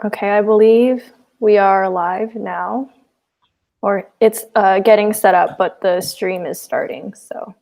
Okay, I believe we are live now, or it's getting set up, but the stream is starting, so.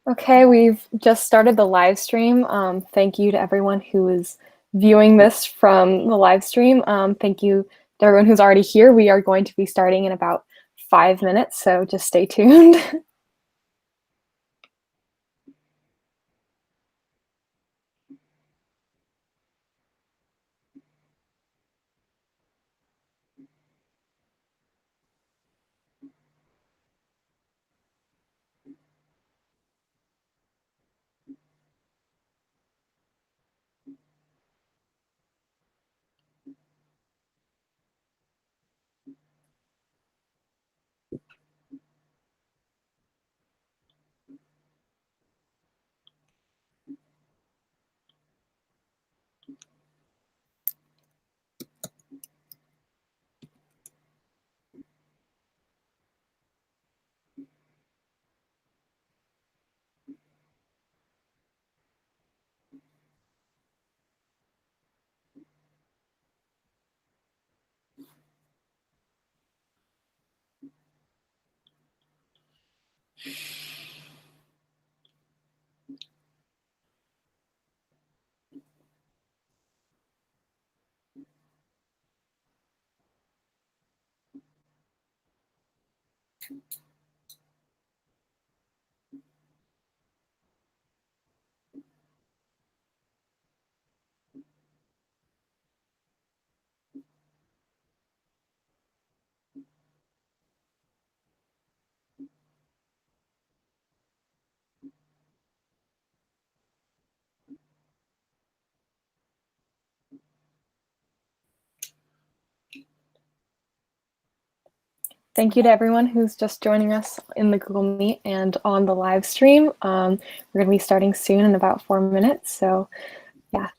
Okay, we've just started the live stream. Thank you to everyone who is viewing this from the live stream. Thank you to everyone who's already here. We are going to be starting in about 5 minutes, so just stay tuned. Thank you to everyone who's just joining us in the Google Meet and on the live stream. We're going to be starting soon in about 4 minutes, so yeah.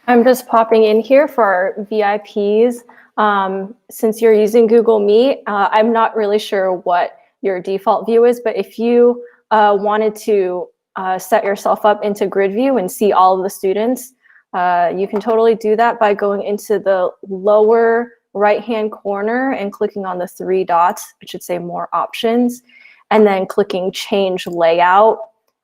I'm just popping in here for our VIPs. Since you're using Google Meet, I'm not really sure what your default view is, but if you wanted to set yourself up into grid view and see all of the students, you can totally do that by going into the lower right-hand corner and clicking on the 3 dots, it should say more options, and then clicking change layout.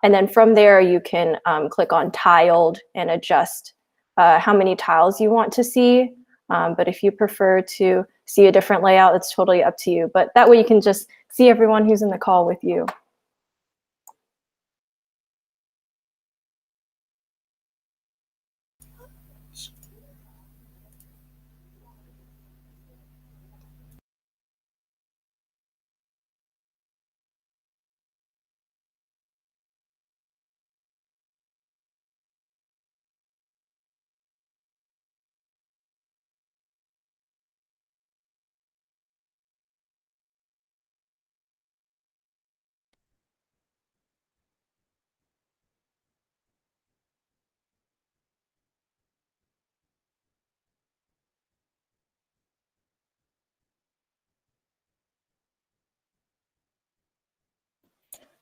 And then from there, you can click on tiled and adjust how many tiles you want to see. But if you prefer to see a different layout, it's totally up to you. But that way you can just see everyone who's in the call with you.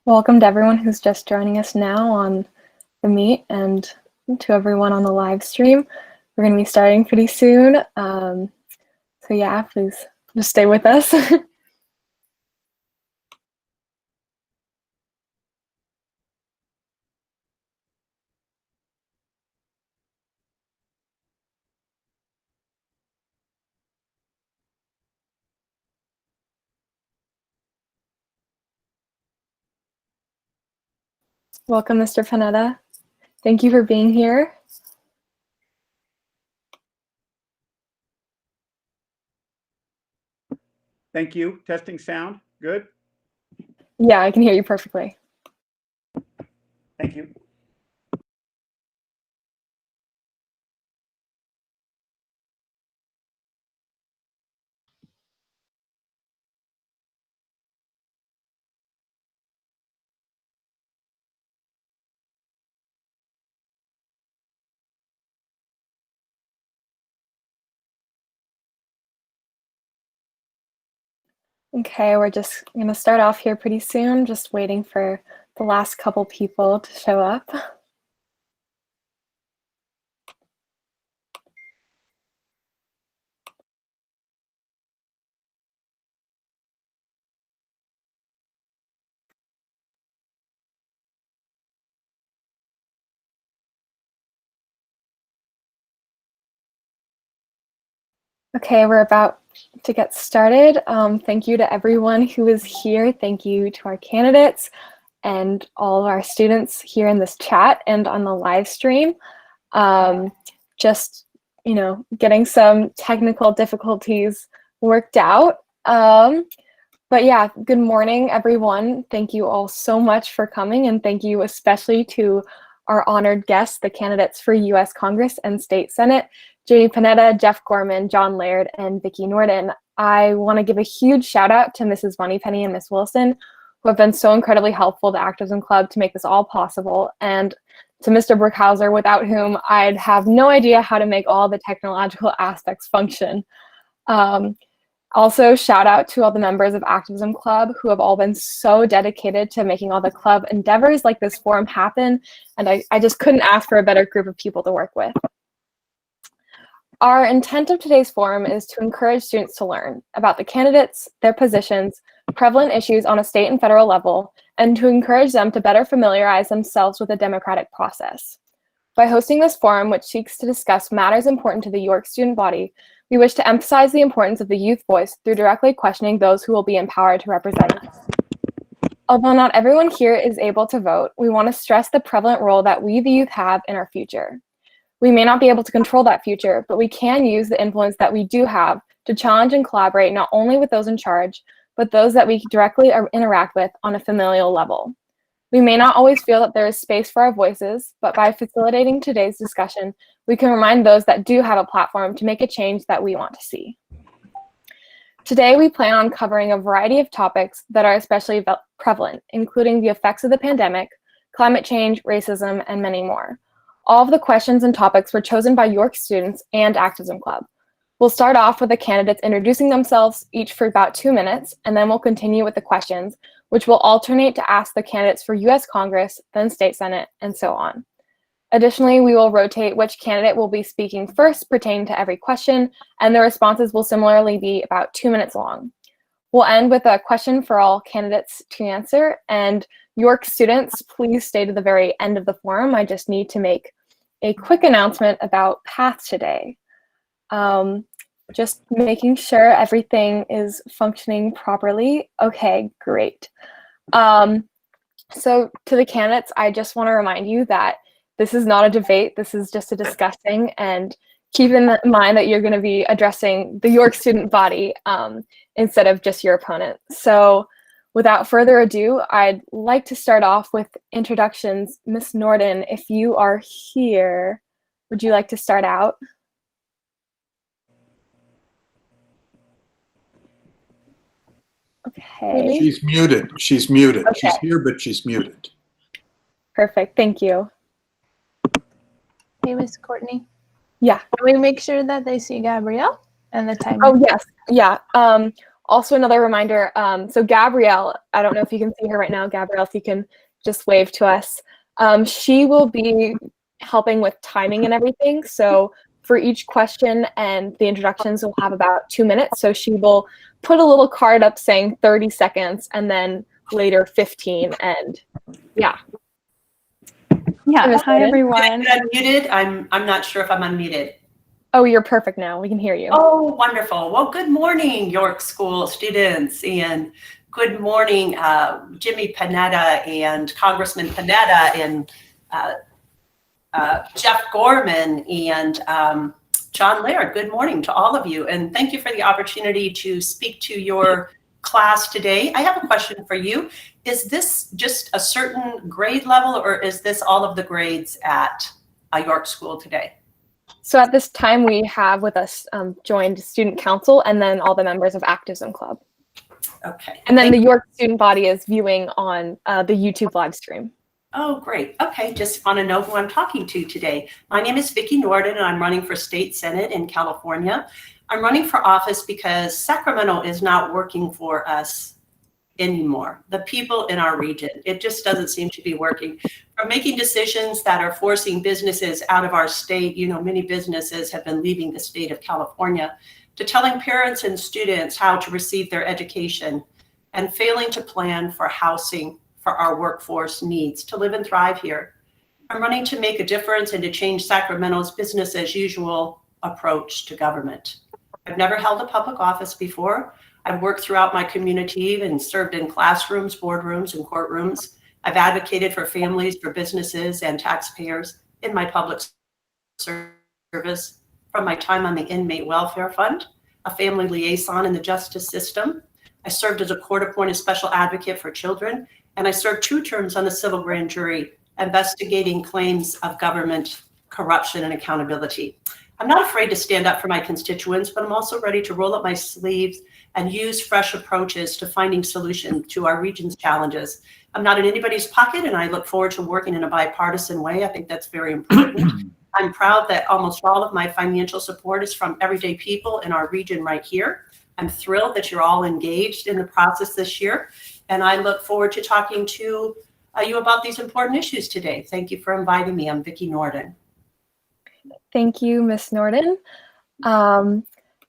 Welcome to everyone who's just joining us now on the Meet and to everyone on the live stream. We're going to be starting pretty soon. So yeah, please just stay with us. Welcome, Mr. Panetta. Thank you for being here. Thank you. Testing sound. Good. Yeah, I can hear you perfectly. Thank you. Okay, we're just going to start off here pretty soon, just waiting for the last couple people to show up. Okay, we're about to get started. Thank you to everyone who is here. Thank you to our candidates and all of our students here in this chat and on the live stream. Just, you know, getting some technical difficulties worked out. But yeah, good morning, everyone. Thank you all so much for coming, and thank you especially to our honored guests, the candidates for U.S. Congress and State Senate, Jimmy Panetta, Jeff Gorman, John Laird, and Vicki Nohrden. I want to give a huge shout out to Mrs. Moneypenny and Miss Wilson, who have been so incredibly helpful to Activism Club to make this all possible, and to Mr. Brookhauser, without whom I'd have no idea how to make all the technological aspects function. Also, shout out to all the members of Activism Club who have all been so dedicated to making all the club endeavors like this forum happen, and I just couldn't ask for a better group of people to work with. Our intent of today's forum is to encourage students to learn about the candidates, their positions, prevalent issues on a state and federal level, and to encourage them to better familiarize themselves with the democratic process. By hosting this forum, which seeks to discuss matters important to the York student body, we wish to emphasize the importance of the youth voice through directly questioning those who will be empowered to represent us. Although not everyone here is able to vote, we want to stress the prevalent role that we, the youth, have in our future. We may not be able to control that future, but we can use the influence that we do have to challenge and collaborate not only with those in charge, but those that we directly interact with on a familial level. We may not always feel that there is space for our voices, but by facilitating today's discussion, we can remind those that do have a platform to make a change that we want to see. Today, we plan on covering a variety of topics that are especially prevalent, including the effects of the pandemic, climate change, racism, and many more. All of the questions and topics were chosen by York students and Activism Club. We'll start off with the candidates introducing themselves, each for about 2 minutes, and then we'll continue with the questions, which will alternate to ask the candidates for U.S. Congress, then State Senate, and so on. Additionally, we will rotate which candidate will be speaking first pertaining to every question, and the responses will similarly be about 2 minutes long. We'll end with a question for all candidates to answer, and York students, please stay to the very end of the forum. I just need to make a quick announcement about Path today. Just making sure everything is functioning properly. Okay, great. So to the candidates, I just want to remind you that this is not a debate. This is just a discussing, and keep in mind that you're going to be addressing the York student body instead of just your opponent. So without further ado, I'd like to start off with introductions. Ms. Nohrden, if you are here, would you like to start out? Okay. She's muted. She's muted. Okay. She's here, but she's muted. Perfect. Thank you. Hey, Miss Courtney. Yeah. Can we make sure that they see Gabrielle and the time? Oh, yes. Yeah. Also, another reminder. So Gabrielle, I don't know if you can see her right now. Gabrielle, if you can just wave to us. She will be helping with timing and everything. So for each question and the introductions, we'll have about 2 minutes. So she will put a little card up saying 30 seconds and then later 15. And yeah. Yeah, hi everyone. Did I get unmuted? I'm not sure if I'm unmuted. Oh, you're perfect now. We can hear you. Oh, wonderful. Well, good morning, York School students and Good morning, Jimmy Panetta and Congressman Panetta and Jeff Gorman and John Laird. Good morning to all of you, and thank you for the opportunity to speak to your class today. I have a question for you. Is this just a certain grade level, or is this all of the grades at York School today? So at this time, we have with us joined Student Council and then all the members of Activism Club. Okay. And then the York student body is viewing on the YouTube live stream. Oh, great. Okay, just want to know who I'm talking to today. My name is Vicki Nohrden, and I'm running for State Senate in California. I'm running for office because Sacramento is not working for us anymore. The people in our region, it just doesn't seem to be working. From making decisions that are forcing businesses out of our state, you know, many businesses have been leaving the state of California, to telling parents and students how to receive their education and failing to plan for housing for our workforce needs to live and thrive here. I'm running to make a difference and to change Sacramento's business as usual approach to government. I've never held a public office before. I've worked throughout my community and served in classrooms, boardrooms, and courtrooms. I've advocated for families, for businesses, and taxpayers in my public service, from my time on the Inmate Welfare Fund, a family liaison in the justice system. I served as a court-appointed special advocate for children, and I served 2 terms on the civil grand jury, investigating claims of government corruption and accountability. I'm not afraid to stand up for my constituents, but I'm also ready to roll up my sleeves and use fresh approaches to finding solutions to our region's challenges. I'm not in anybody's pocket, and I look forward to working in a bipartisan way. I think that's very important. I'm proud that almost all of my financial support is from everyday people in our region right here. I'm thrilled that you're all engaged in the process this year, and I look forward to talking to you about these important issues today. Thank you for inviting me. I'm Vicki Nohrden. Thank you, Ms. Nohrden.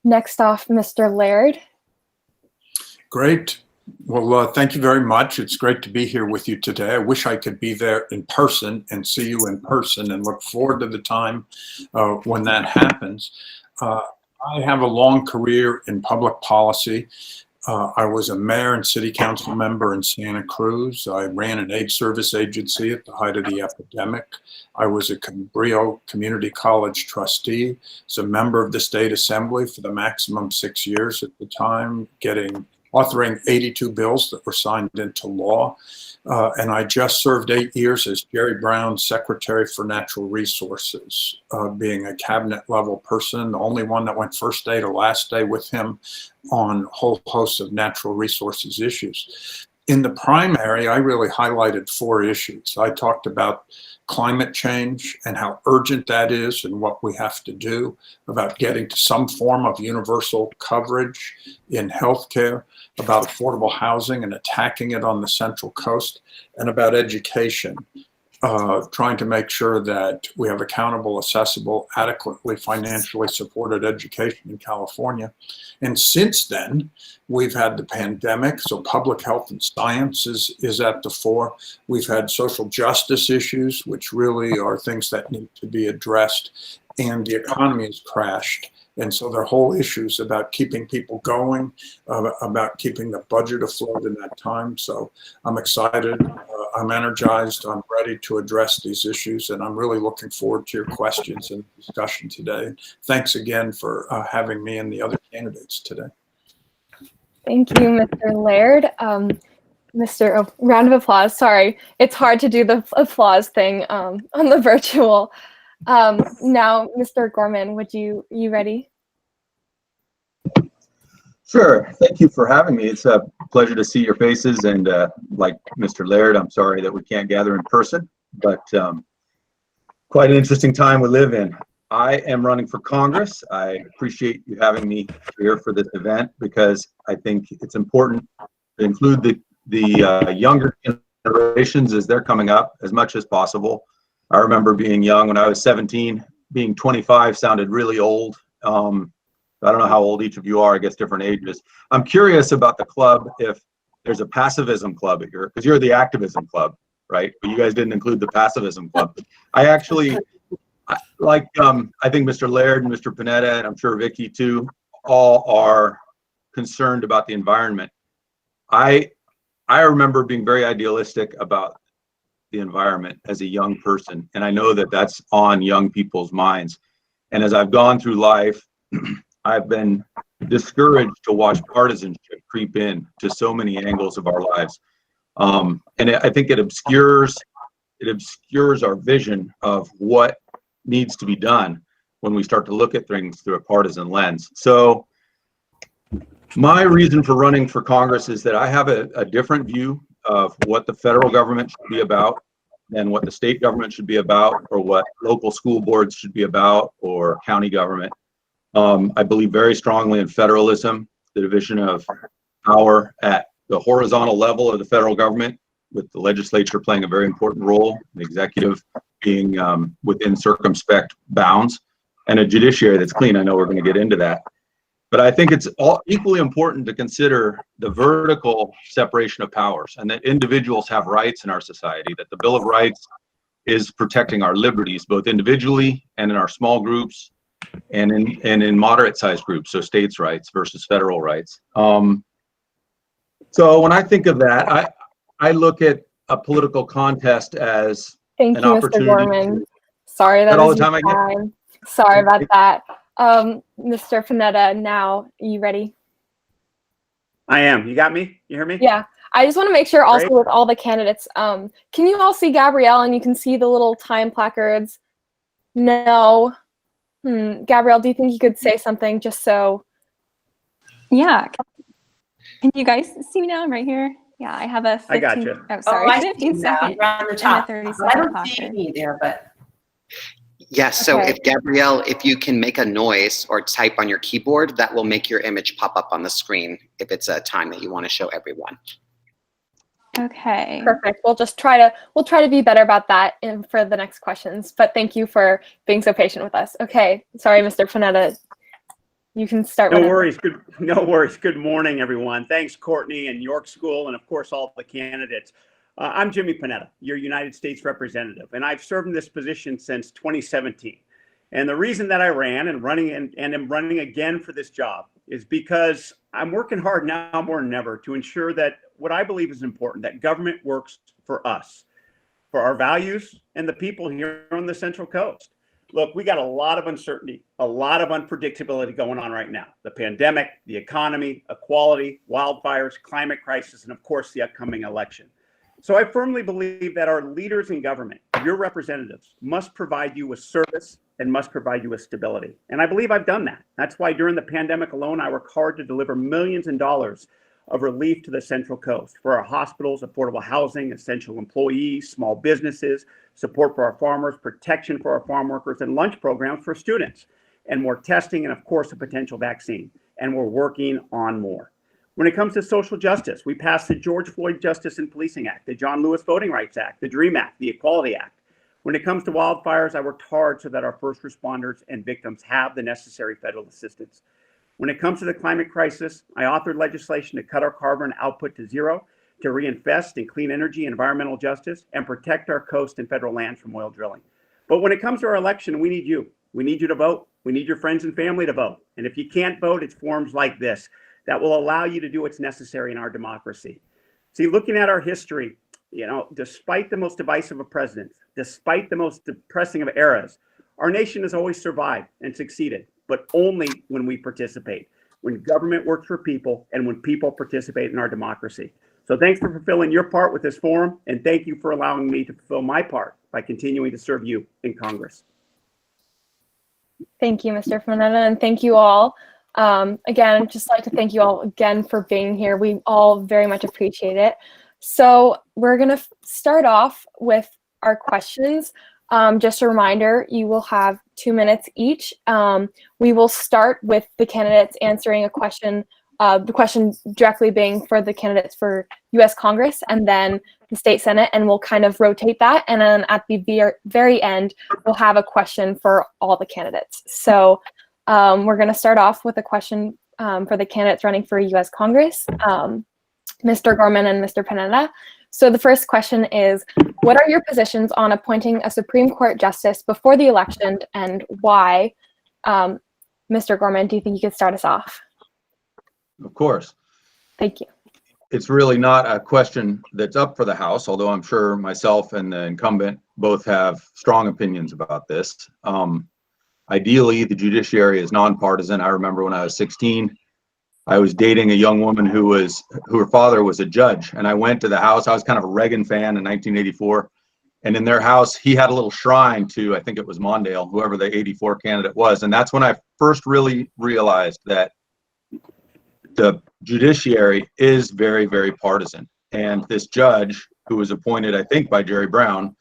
Next off, Mr. Laird. Great. Well, thank you very much. It's great to be here with you today. I wish I could be there in person and see you in person, and look forward to the time when that happens. I have a long career in public policy. I was a mayor and city council member in Santa Cruz. I ran an AIDS service agency at the height of the epidemic. I was a Cabrillo Community College trustee, was a member of the state assembly for the maximum 6 years at the time, authoring 82 bills that were signed into law. And I just served 8 years as Jerry Brown's Secretary for Natural Resources, being a cabinet level person, the only one that went first day to last day with him on a whole host of natural resources issues. In the primary, I really highlighted 4 issues. I talked about climate change and how urgent that is and what we have to do about getting to some form of universal coverage in healthcare, about affordable housing and attacking it on the Central Coast, and about education, trying to make sure that we have accountable, accessible, adequately financially supported education in California. And since then, we've had the pandemic, so public health and science is at the fore. We've had social justice issues, which really are things that need to be addressed, and the economy has crashed. And so there are whole issues about keeping people going, about keeping the budget afloat in that time. So I'm excited, I'm energized, I'm ready to address these issues, and I'm really looking forward to your questions and discussion today. Thanks again for having me and the other candidates today. Thank you, Mr. Laird. Round of applause. Sorry, it's hard to do the applause thing on the virtual. Now, Mr. Gorman, you ready? Sure. Thank you for having me. It's a pleasure to see your faces. And like Mr. Laird, I'm sorry that we can't gather in person, but quite an interesting time we live in. I am running for Congress. I appreciate you having me here for this event because I think it's important to include the younger generations as they're coming up as much as possible. I remember being young when I was 17, being 25 sounded really old. I don't know how old each of you are, I guess different ages. I'm curious about the club, if there's a pacifism club at because you're the Activism Club, right? But you guys didn't include the pacifism club. I actually, I think Mr. Laird and Mr. Panetta, and I'm sure Vicki too, all are concerned about the environment. I I remember being very idealistic about the environment as a young person, and I know that that's on young people's minds. And as I've gone through life, I've been discouraged to watch partisanship creep in to so many angles of our lives. And I think it obscures our vision of what needs to be done when we start to look at things through a partisan lens. So my reason for running for Congress is that I have a different view of what the federal government should be about than what the state government should be about, or what local school boards should be about, or county government. I believe very strongly in federalism, the division of power at the horizontal level of the federal government, with the legislature playing a very important role, the executive being within circumspect bounds, and a judiciary that's clean. I know we're going to get into that. But I think it's all equally important to consider the vertical separation of powers, and that individuals have rights in our society, that the Bill of Rights is protecting our liberties, both individually and in our small groups and in moderate sized groups, so states' rights versus federal rights. So when I think of that, I look at a political contest as Thank an you, Mr. opportunity. Gorman. Sorry, that Is that all was the time I get? time. Sorry about that. Mr. Panetta, now, you ready? I am. You got me? You hear me? Yeah. I just want to make sure also Great. with all the candidates, can you all see Gabrielle and you can see the little time placards? No. Gabrielle, do you think you could say something just so? Yeah. Can you guys see me now? I'm right here. Yeah, I have a 15, I got you. oh, sorry, I see 15 now. second You're on the and a top. 30 I second don't see placard. me there, but Yes, so Okay. if Gabrielle, if you can make a noise or type on your keyboard, that will make your image pop up on the screen if it's a time that you want to show everyone. Okay. Perfect. We'll try to be better about that for the next questions. But thank you for being so patient with us. Okay. Sorry, Mr. Panetta. You can start. No whenever. worries. No worries. Good morning, everyone. Thanks, Courtney and York School, and of course, all the candidates. I'm Jimmy Panetta, your United States representative, and I've served in this position since 2017. And the reason that I ran and am running again for this job is because I'm working hard now more than ever to ensure that what I believe is important, that government works for us, for our values and the people here on the Central Coast. Look, we got a lot of uncertainty, a lot of unpredictability going on right now. The pandemic, the economy, equality, wildfires, climate crisis, and of course, the upcoming election. So I firmly believe that our leaders in government, your representatives, must provide you with service and must provide you with stability. And I believe I've done that. That's why during the pandemic alone, I worked hard to deliver millions in dollars of relief to the Central Coast for our hospitals, affordable housing, essential employees, small businesses, support for our farmers, protection for our farm workers, and lunch programs for students, and more testing, and of course, a potential vaccine. And we're working on more. When it comes to social justice, we passed the George Floyd Justice and Policing Act, the John Lewis Voting Rights Act, the DREAM Act, the Equality Act. When it comes to wildfires, I worked hard so that our first responders and victims have the necessary federal assistance. When it comes to the climate crisis, I authored legislation to cut our carbon output to zero, to reinvest in clean energy and environmental justice, and protect our coast and federal lands from oil drilling. But when it comes to our election, we need you. We need you to vote. We need your friends and family to vote. And if you can't vote, it's forums like this that will allow you to do what's necessary in our democracy. See, looking at our history, despite the most divisive of presidents, despite the most depressing of eras, our nation has always survived and succeeded, but only when we participate, when government works for people and when people participate in our democracy. So thanks for fulfilling your part with this forum, and thank you for allowing me to fulfill my part by continuing to serve you in Congress. Thank you, Mr. Panetta, and thank you all. Again, I'd just like to thank you all again for being here. We all very much appreciate it. So we're going to start off with our questions. Just a reminder, you will have 2 minutes each. We will start with the candidates answering a question, the question directly being for the candidates for U.S. Congress and then the State Senate, and we'll kind of rotate that. And then at the very end, we'll have a question for all the candidates. So we're going to start off with a question for the candidates running for U.S. Congress, Mr. Gorman and Mr. Panetta. So the first question is, what are your positions on appointing a Supreme Court justice before the election and why? Mr. Gorman, do you think you could start us off? Of course. Thank you. it's really not a question that's up for the House, although I'm sure myself and the incumbent both have strong opinions about this. Ideally, the judiciary is nonpartisan. I remember when I was 16, I was dating a young woman who her father was a judge, and I went to the House. I was kind of a Reagan fan in 1984, and in their house, he had a little shrine to, I think it was Mondale, whoever the 84 candidate was, and that's when I first really realized that the judiciary is very, very partisan. And this judge, who was appointed, I think, by Jerry Brown,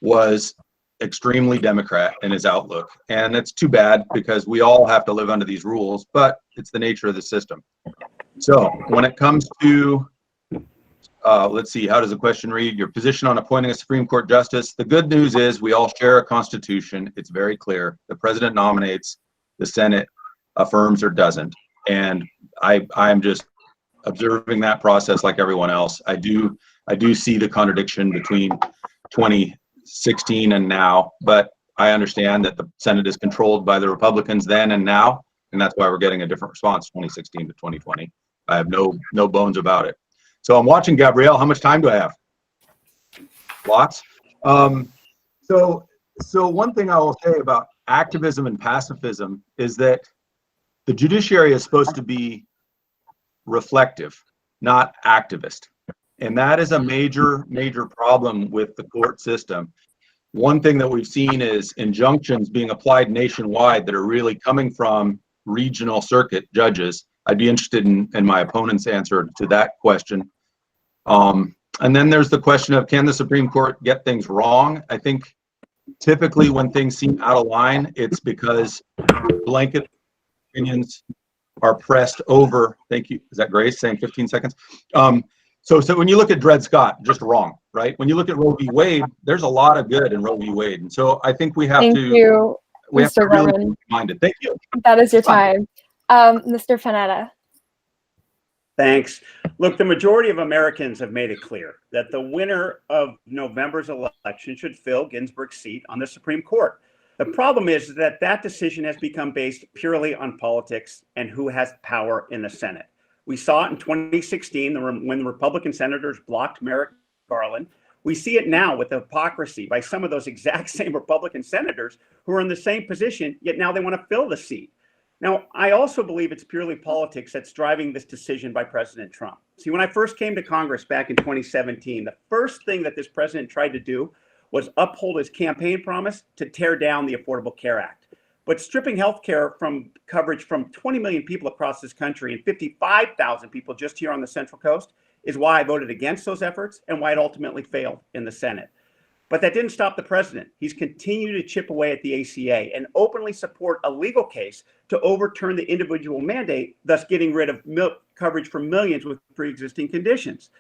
was extremely Democrat in his outlook. And it's too bad because we all have to live under these rules, but it's the nature of the system. So when it comes to, let's see, how does the question read? Your position on appointing a Supreme Court justice. The good news is we all share a constitution. It's very clear. The president nominates, the Senate affirms or doesn't. And I'm just observing that process like everyone else. I do see the contradiction between 2016 and now, but I understand that the Senate is controlled by the Republicans then and now, and that's why we're getting a different response 2016 to 2020. I have no bones about it. So I'm watching Gabrielle. How much time do I have? Lots. So one thing I will say about activism and pacifism is that the judiciary is supposed to be reflective, not activist. And that is a major, major problem with the court system. One thing that we've seen is injunctions being applied nationwide that are really coming from regional circuit judges. I'd be interested in my opponent's answer to that question. And then there's the question of, can the Supreme Court get things wrong? I think typically when things seem out of line, it's because blanket opinions are pressed over. Thank you. Is that Grace saying 15 seconds? So when you look at Dred Scott, just wrong, right? When you look at Roe v. Wade, there's a lot of good in Roe v. Wade. And so I think we have Thank to, you, we have to Mr. really Gorman. be minded. Thank you. That is your time. Mr. Panetta. Thanks. Look, the majority of Americans have made it clear that the winner of November's election should fill Ginsburg's seat on the Supreme Court. The problem is that that decision has become based purely on politics and who has power in the Senate. We saw it in 2016 when the Republican senators blocked Merrick Garland. We see it now with the hypocrisy by some of those exact same Republican senators who are in the same position, yet now they want to fill the seat. Now, I also believe it's purely politics that's driving this decision by President Trump. See, when I first came to Congress back in 2017, the first thing that this president tried to do was uphold his campaign promise to tear down the Affordable Care Act. But stripping health care from coverage from 20 million people across this country and 55,000 people just here on the Central Coast is why I voted against those efforts and why it ultimately failed in the Senate. But that didn't stop the president. He's continued to chip away at the ACA and openly support a legal case to overturn the individual mandate, thus getting rid of coverage for millions with pre-existing conditions.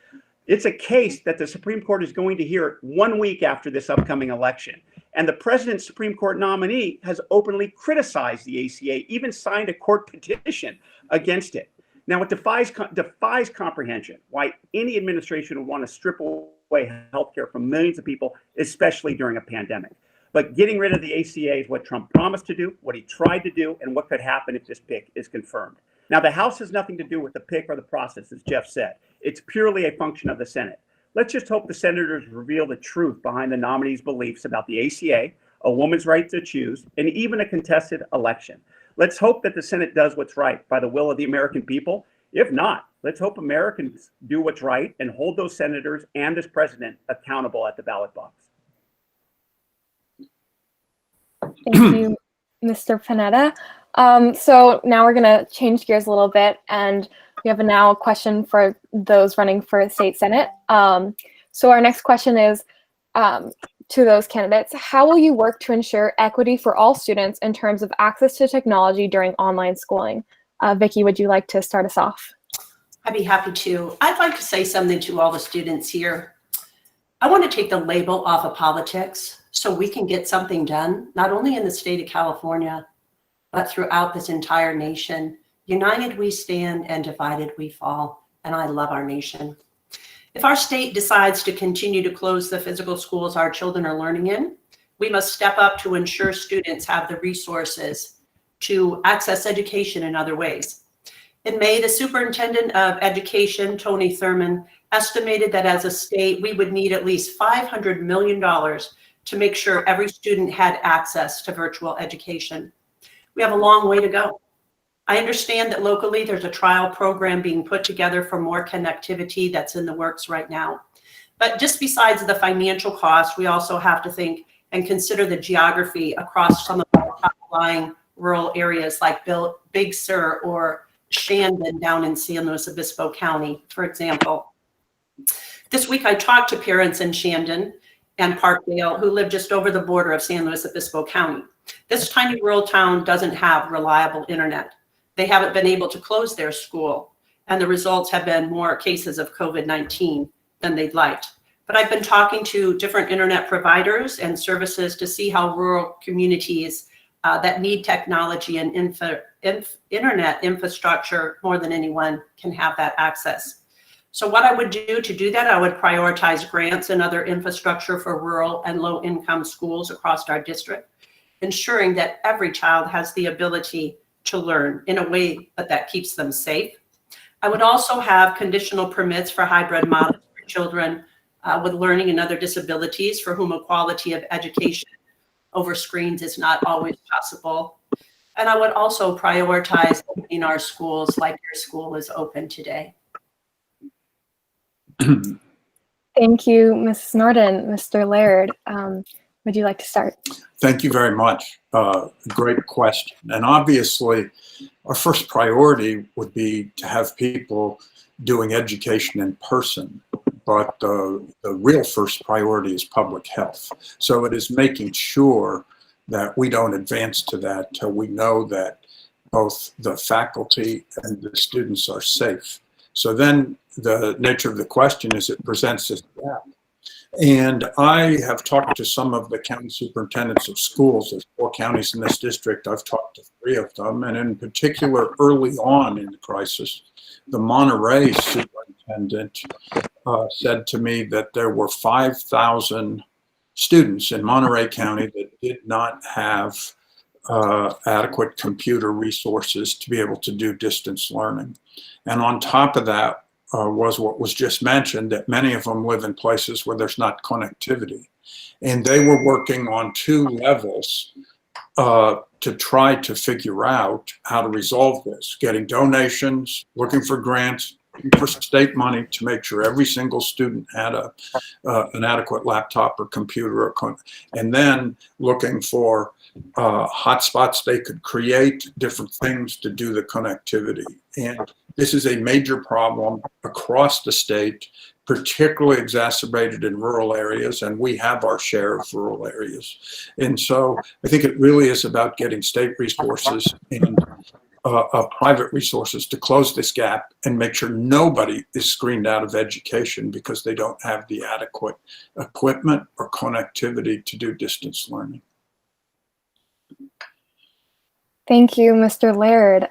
It's a case that the Supreme Court is going to hear 1 week after this upcoming election. And the president's Supreme Court nominee has openly criticized the ACA, even signed a court petition against it. Now, it defies comprehension why any administration would want to strip away healthcare from millions of people, especially during a pandemic. But getting rid of the ACA is what Trump promised to do, what he tried to do, and what could happen if this pick is confirmed. Now, the House has nothing to do with the pick or the process, as Jeff said. It's purely a function of the Senate. Let's just hope the senators reveal the truth behind the nominee's beliefs about the ACA, a woman's right to choose, and even a contested election. Let's hope that the Senate does what's right by the will of the American people. If not, let's hope Americans do what's right and hold those senators and this president accountable at the ballot box. Thank you, Mr. Panetta. So now we're going to change gears a little bit, and we have now a question for those running for state Senate. So our next question is to those candidates: how will you work to ensure equity for all students in terms of access to technology during online schooling? Vicki, would you like to start us off? I'd be happy to. I'd like to say something to all the students here. I want to take the label off of politics so we can get something done, not only in the state of California, but throughout this entire nation. United we stand and divided we fall. And I love our nation. If our state decides to continue to close the physical schools our children are learning in, we must step up to ensure students have the resources to access education in other ways. In May, the Superintendent of Education, Tony Thurmond, estimated that as a state, we would need at least $500 million to make sure every student had access to virtual education. We have a long way to go. I understand that locally there's a trial program being put together for more connectivity that's in the works right now. But just besides the financial cost, we also have to think and consider the geography across some of our outlying rural areas like Big Sur or Shandon down in San Luis Obispo County, for example. This week I talked to parents in Shandon and Parkdale who live just over the border of San Luis Obispo County. This tiny rural town doesn't have reliable internet. They haven't been able to close their school, and the results have been more cases of COVID-19 than they'd liked. But I've been talking to different internet providers and services to see how rural communities that need technology and internet infrastructure more than anyone can have that access. So what I would do to do that, I would prioritize grants and other infrastructure for rural and low-income schools across our district, ensuring that every child has the ability to learn in a way that keeps them safe. I would also have conditional permits for hybrid models for children with learning and other disabilities for whom a quality of education over screens is not always possible. And I would also prioritize opening our schools like your school is open today. Thank you, Mrs. Nohrden. Mr. Laird, would you like to start? Thank you very much. Great question. And obviously, our first priority would be to have people doing education in person. But the real first priority is public health. So it is making sure that we don't advance to that till we know that both the faculty and the students are safe. So then the nature of the question is it presents this gap. And I have talked to some of the county superintendents of schools. There's 4 counties in this district. I've talked to 3 of them. And in particular, early on in the crisis, the Monterey superintendent said to me that there were 5,000 students in Monterey County that did not have adequate computer resources to be able to do distance learning. And on top of that, was what was just mentioned, that many of them live in places where there's not connectivity. And they were working on 2 levels to try to figure out how to resolve this, getting donations, looking for grants, for state money to make sure every single student had an adequate laptop or computer, and then looking for hotspots they could create, different things to do the connectivity. And this is a major problem across the state, particularly exacerbated in rural areas, and we have our share of rural areas. And so I think it really is about getting state resources and private resources to close this gap and make sure nobody is screened out of education because they don't have the adequate equipment or connectivity to do distance learning. Thank you, Mr. Laird.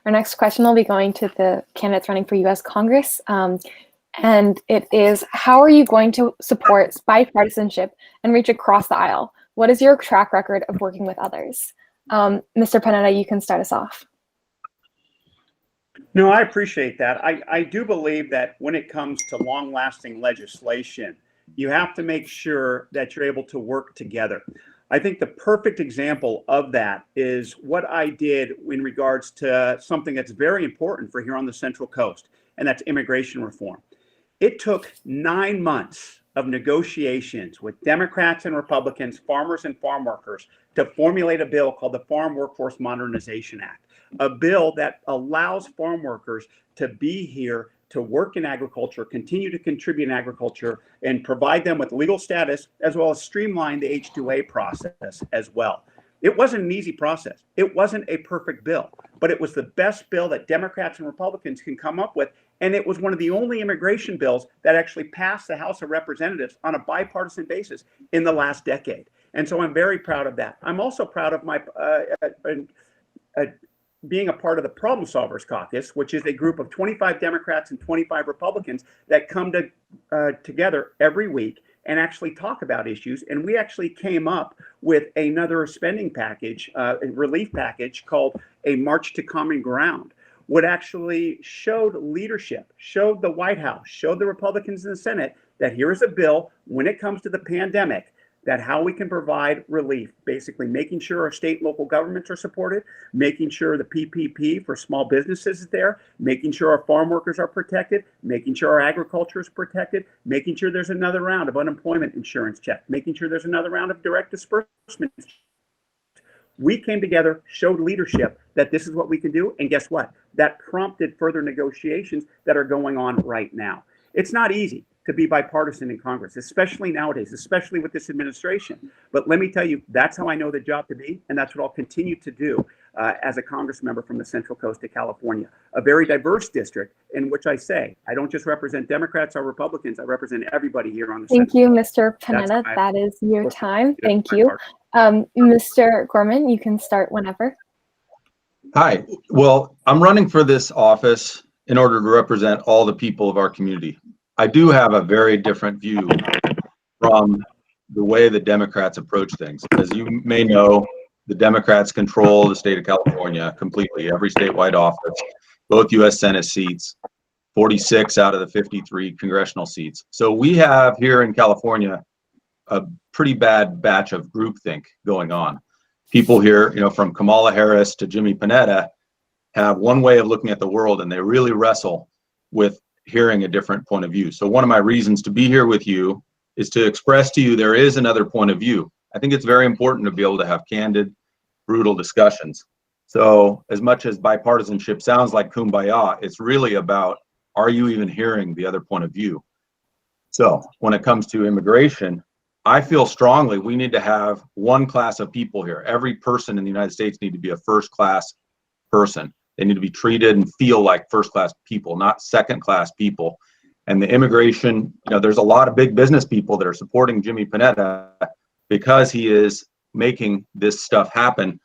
Our next question will be going to the candidates running for U.S. Congress. And it is, how are you going to support bipartisanship and reach across the aisle? What is your track record of working with others? Mr. Panetta, you can start us off. No, I appreciate that. I do believe that when it comes to long-lasting legislation, you have to make sure that you're able to work together. I think the perfect example of that is what I did in regards to something that's very important for here on the Central Coast, and that's immigration reform. It took 9 months of negotiations with Democrats and Republicans, farmers and farm workers, to formulate a bill called the Farm Workforce Modernization Act, a bill that allows farm workers to be here to work in agriculture, continue to contribute in agriculture, and provide them with legal status, as well as streamline the H-2A process as well. It wasn't an easy process. It wasn't a perfect bill, but it was the best bill that Democrats and Republicans can come up with. And it was one of the only immigration bills that actually passed the House of Representatives on a bipartisan basis in the last decade. And so I'm very proud of that. I'm also proud of my being a part of the Problem Solvers Caucus, which is a group of 25 Democrats and 25 Republicans that come together every week and actually talk about issues. And we actually came up with another spending package, a relief package called a March to Common Ground, would actually showed leadership, showed the White House, showed the Republicans in the Senate that here is a bill when it comes to the pandemic, that how we can provide relief, basically making sure our state and local governments are supported, making sure the PPP for small businesses is there, making sure our farm workers are protected, making sure our agriculture is protected, making sure there's another round of unemployment insurance check, making sure there's another round of direct disbursements. We came together, showed leadership that this is what we can do, and guess what? That prompted further negotiations that are going on right now. It's not easy to be bipartisan in Congress, especially nowadays, especially with this administration. But let me tell you, that's how I know the job to be, and that's what I'll continue to do as a Congress member from the Central Coast of California, a very diverse district in which I say, I don't just represent Democrats or Republicans, I represent everybody here on the Thank Central you, Coast. Mr. That's Panetta. my- That is your time. That's Thank my you. part. Mr. Gorman, you can start whenever. Hi, well, I'm running for this office in order to represent all the people of our community. I do have a very different view from the way the Democrats approach things. As you may know, the Democrats control the state of California completely, every statewide office, both U.S. Senate seats, 46 out of the 53 congressional seats. So we have here in California a pretty bad batch of groupthink going on. People here, you know, from Kamala Harris to Jimmy Panetta, have one way of looking at the world, and they really wrestle with hearing a different point of view. So one of my reasons to be here with you is to express to you there is another point of view. I think it's very important to be able to have candid, brutal discussions. So as much as bipartisanship sounds like kumbaya, it's really about, are you even hearing the other point of view? So when it comes to immigration, I feel strongly we need to have one class of people here. Every person in the United States need to be a first-class person. They need to be treated and feel like first-class people, not second-class people. And the immigration, you know, there's a lot of big business people that are supporting Jimmy Panetta because he is making this stuff happen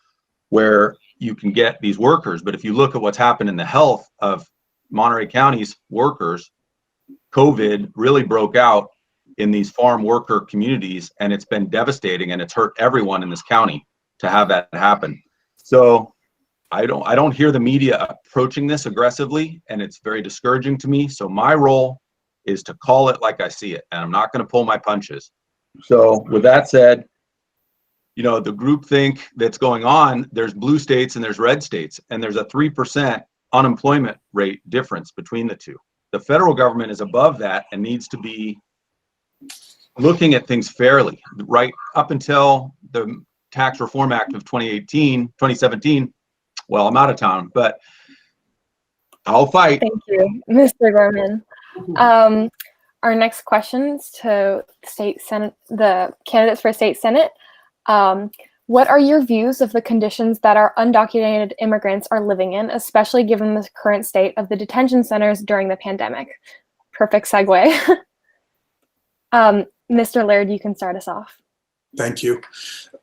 where you can get these workers. But if you look at what's happened in the health of Monterey County's workers, COVID really broke out in these farm worker communities, and it's been devastating, and it's hurt everyone in this county to have that happen. So I don't hear the media approaching this aggressively, and it's very discouraging to me. So my role is to call it like I see it, and I'm not going to pull my punches. So with that said, you know, the groupthink that's going on, there's blue states and there's red states, and there's a 3% unemployment rate difference between the two. The federal government is above that and needs to be looking at things fairly. Right up until the Tax Reform Act of 2017, well, I'm out of town, but I'll fight. Thank you, Mr. Gorman. Our next questions to state senate, the candidates for state senate. What are your views of the conditions that our undocumented immigrants are living in, especially given the current state of the detention centers during the pandemic? Perfect segue. Mr. Laird, you can start us off. Thank you.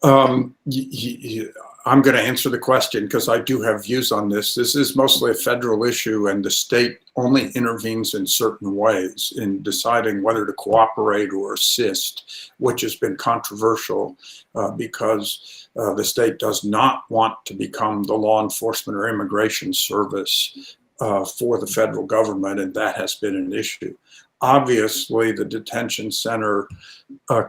I'm going to answer the question because I do have views on this. This is mostly a federal issue, and the state only intervenes in certain ways in deciding whether to cooperate or assist, which has been controversial because the state does not want to become the law enforcement or immigration service for the federal government, and that has been an issue. Obviously, the detention center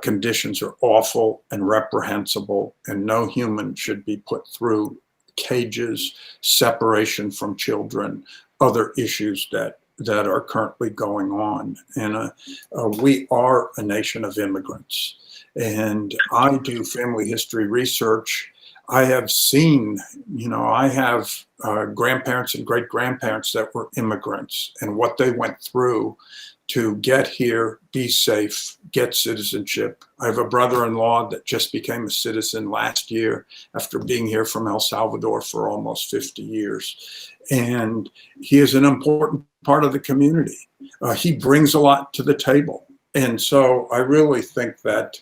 conditions are awful and reprehensible, and no human should be put through cages, separation from children, other issues that are currently going on. And we are a nation of immigrants. And I do family history research. I have seen, you know, I have grandparents and great-grandparents that were immigrants and what they went through to get here, be safe, get citizenship. I have a brother-in-law that just became a citizen last year after being here from El Salvador for almost 50 years. And he is an important part of the community. He brings a lot to the table. And so I really think that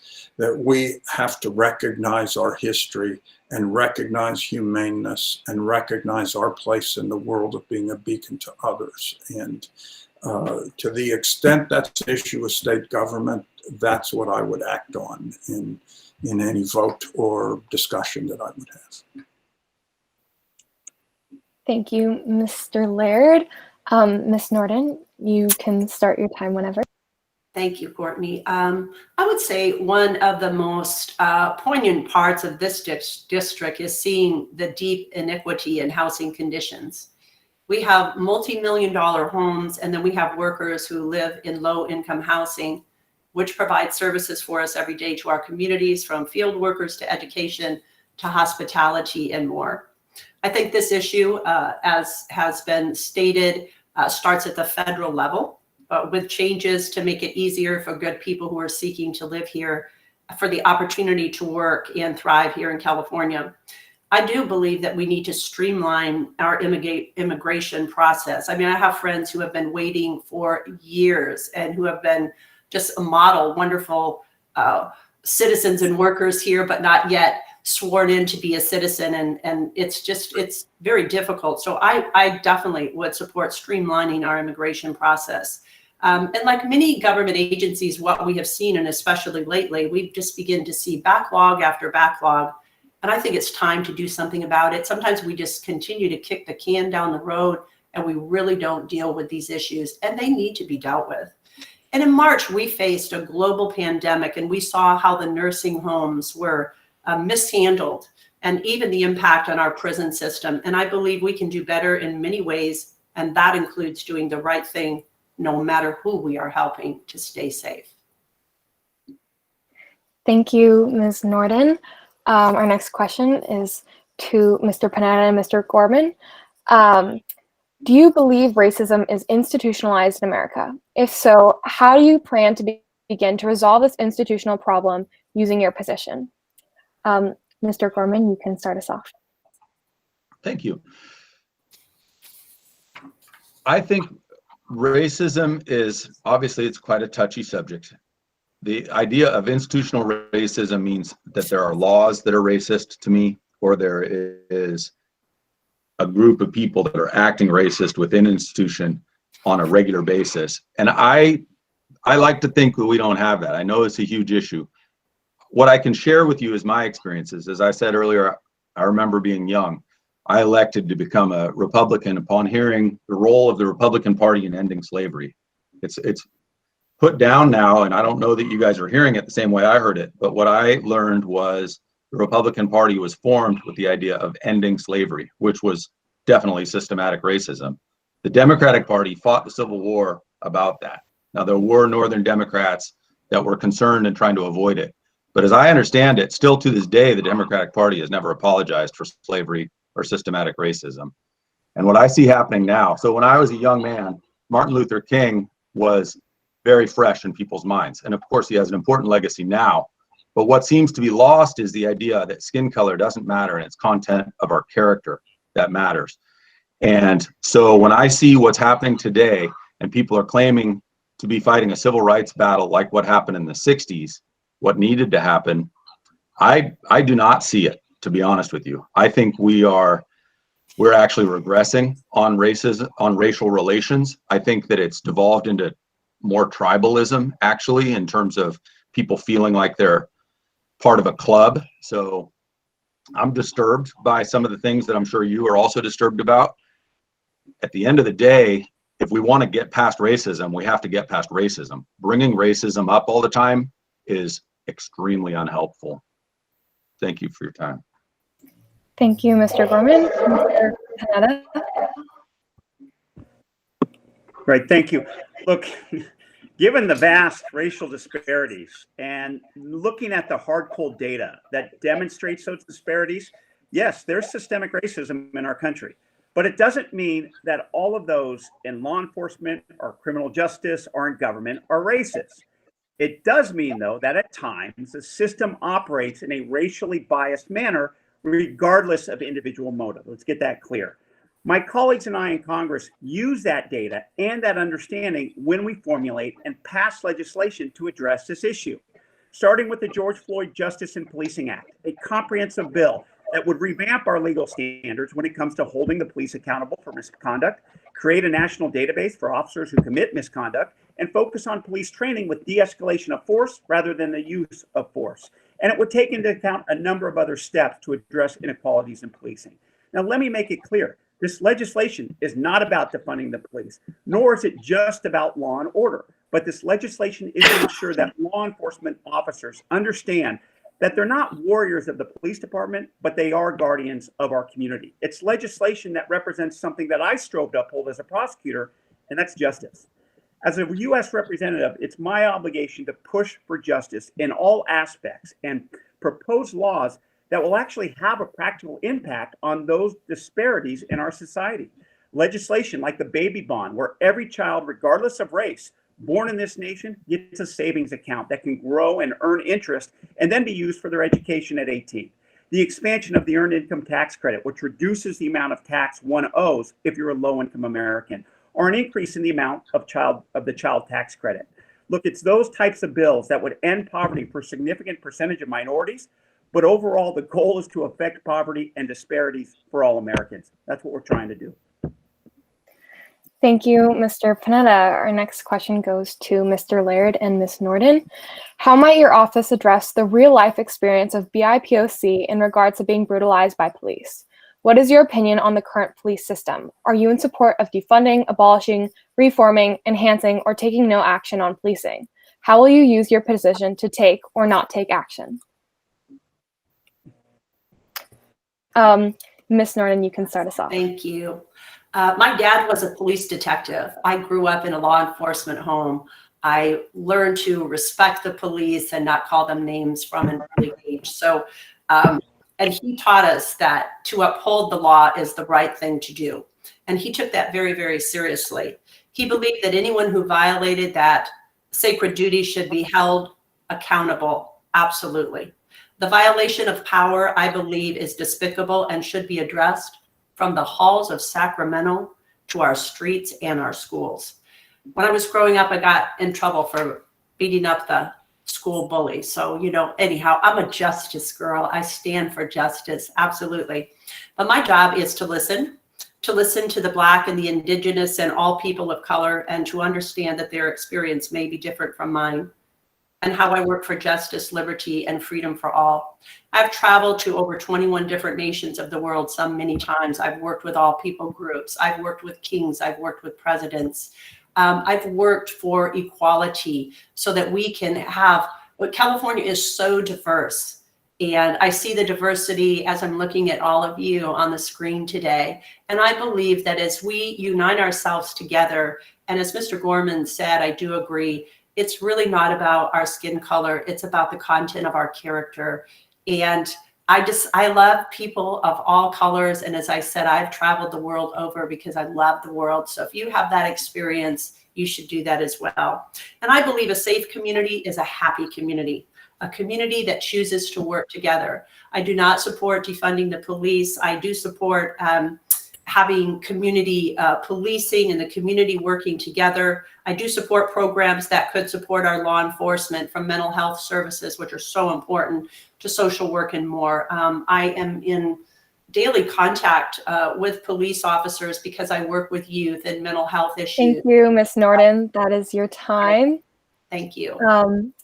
we have to recognize our history and recognize humaneness and recognize our place in the world of being a beacon to others. And to the extent that's an issue with state government, that's what I would act on in any vote or discussion that I would have. Thank you, Mr. Laird. Ms. Nohrden, you can start your time whenever. Thank you, Courtney. I would say one of the most poignant parts of this district is seeing the deep inequity in housing conditions. We have multi-million-dollar homes, and then we have workers who live in low-income housing, which provides services for us every day to our communities, from field workers to education to hospitality and more. I think this issue, as has been stated, starts at the federal level, with changes to make it easier for good people who are seeking to live here, for the opportunity to work and thrive here in California. I do believe that we need to streamline our immigration process. I mean, I have friends who have been waiting for years and who have been just a model, wonderful citizens and workers here, but not yet sworn in to be a citizen. And it's very difficult. So I definitely would support streamlining our immigration process. And like many government agencies, what we have seen, and especially lately, we've just begun to see backlog after backlog. And I think it's time to do something about it. Sometimes we just continue to kick the can down the road and we really don't deal with these issues, and they need to be dealt with. And in March, we faced a global pandemic, and we saw how the nursing homes were mishandled, and even the impact on our prison system. And I believe we can do better in many ways, and that includes doing the right thing, no matter who we are helping to stay safe. Thank you, Ms. Nohrden. Our next question is to Mr. Panetta and Mr. Gorman. Do you believe racism is institutionalized in America? If so, how do you plan to begin to resolve this institutional problem using your position? Mr. Gorman, you can start us off. Thank you. I think racism is, obviously, it's quite a touchy subject. The idea of institutional racism means that there are laws that are racist to me, or there is a group of people that are acting racist within an institution on a regular basis. And I like to think that we don't have that. I know it's a huge issue. What I can share with you is my experiences. As I said earlier, I remember being young. I elected to become a Republican upon hearing the role of the Republican Party in ending slavery. It's put down now, and I don't know that you guys are hearing it the same way I heard it, but what I learned was the Republican Party was formed with the idea of ending slavery, which was definitely systematic racism. The Democratic Party fought the Civil War about that. Now, there were Northern Democrats that were concerned and trying to avoid it. But as I understand it, still to this day, the Democratic Party has never apologized for slavery or systematic racism. And what I see happening now, so when I was a young man, Martin Luther King was very fresh in people's minds. And of course, he has an important legacy now. But what seems to be lost is the idea that skin color doesn't matter, and it's content of our character that matters. And so when I see what's happening today, and people are claiming to be fighting a civil rights battle like what happened in the 60s, what needed to happen, I do not see it, to be honest with you. I think we're actually regressing on racism, on racial relations. I think that it's devolved into more tribalism, actually, in terms of people feeling like they're part of a club. So I'm disturbed by some of the things that I'm sure you are also disturbed about. At the end of the day, if we want to get past racism, we have to get past racism. Bringing racism up all the time is extremely unhelpful. Thank you for your time. Thank you, Mr. Gorman. Mr. Panetta. Right, thank you. Look, given the vast racial disparities and looking at the hard, cold data that demonstrates those disparities, yes, there's systemic racism in our country. But it doesn't mean that all of those in law enforcement or criminal justice or in government are racist. It does mean, though, that at times the system operates in a racially biased manner, regardless of individual motive. Let's get that clear. My colleagues and I in Congress use that data and that understanding when we formulate and pass legislation to address this issue, starting with the George Floyd Justice and Policing Act, a comprehensive bill that would revamp our legal standards when it comes to holding the police accountable for misconduct, create a national database for officers who commit misconduct, and focus on police training with de-escalation of force rather than the use of force. And it would take into account a number of other steps to address inequalities in policing. Now, let me make it clear. This legislation is not about defunding the police, nor is it just about law and order. But this legislation is to ensure that law enforcement officers understand that they're not warriors of the police department, but they are guardians of our community. It's legislation that represents something that I strove to uphold as a prosecutor, and that's justice. As a U.S. representative, it's my obligation to push for justice in all aspects and propose laws that will actually have a practical impact on those disparities in our society. Legislation like the baby bond, where every child, regardless of race, born in this nation gets a savings account that can grow and earn interest and then be used for their education at 18. The expansion of the Earned Income Tax Credit, which reduces the amount of tax one owes if you're a low-income American, or an increase in the amount of the child tax credit. Look, it's those types of bills that would end poverty for a significant percentage of minorities, but overall, the goal is to affect poverty and disparities for all Americans. That's what we're trying to do. Thank you, Mr. Panetta. Our next question goes to Mr. Laird and Ms. Nohrden. How might your office address the real-life experience of BIPOC in regards to being brutalized by police? What is your opinion on the current police system? Are you in support of defunding, abolishing, reforming, enhancing, or taking no action on policing? How will you use your position to take or not take action? Ms. Nohrden, you can start us off. Thank you. My dad was a police detective. I grew up in a law enforcement home. I learned to respect the police and not call them names from an early age. So, and he taught us that to uphold the law is the right thing to do. And he took that very, very seriously. He believed that anyone who violated that sacred duty should be held accountable. Absolutely. The violation of power, I believe, is despicable and should be addressed from the halls of Sacramento to our streets and our schools. When I was growing up, I got in trouble for beating up the school bully. So, anyhow, I'm a justice girl. I stand for justice, absolutely. But my job is to listen to the Black and the Indigenous and all people of color, and to understand that their experience may be different from mine, and how I work for justice, liberty, and freedom for all. I've traveled to over 21 different nations of the world, some many times. I've worked with all people groups. I've worked with kings. I've worked with presidents. I've worked for equality so that we can have, California is so diverse. And I see the diversity as I'm looking at all of you on the screen today. And I believe that as we unite ourselves together, and as Mr. Gorman said, I do agree, it's really not about our skin color. It's about the content of our character. And I love people of all colors. And as I said, I've traveled the world over because I love the world. So if you have that experience, you should do that as well. And I believe a safe community is a happy community, a community that chooses to work together. I do not support defunding the police. I do support having community policing and the community working together. I do support programs that could support our law enforcement, from mental health services, which are so important, to social work and more. I am in daily contact with police officers because I work with youth and mental health issues. Thank you, Ms. Nohrden. That is your time. Thank you.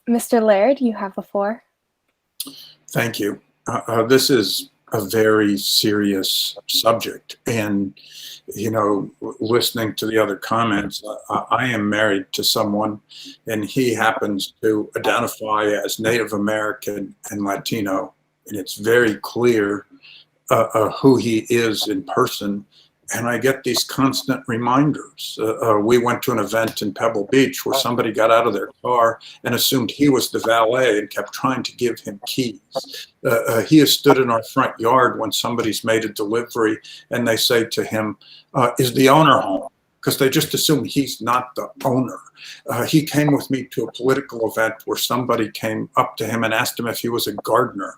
Mr. Laird, you have the floor. Thank you. This is a very serious subject. And, listening to the other comments, I am married to someone, and he happens to identify as Native American and Latino. And it's very clear who he is in person. And I get these constant reminders. We went to an event in Pebble Beach where somebody got out of their car and assumed he was the valet and kept trying to give him keys. He has stood in our front yard when somebody's made a delivery and they say to him, is the owner home? Because they just assume he's not the owner. He came with me to a political event where somebody came up to him and asked him if he was a gardener.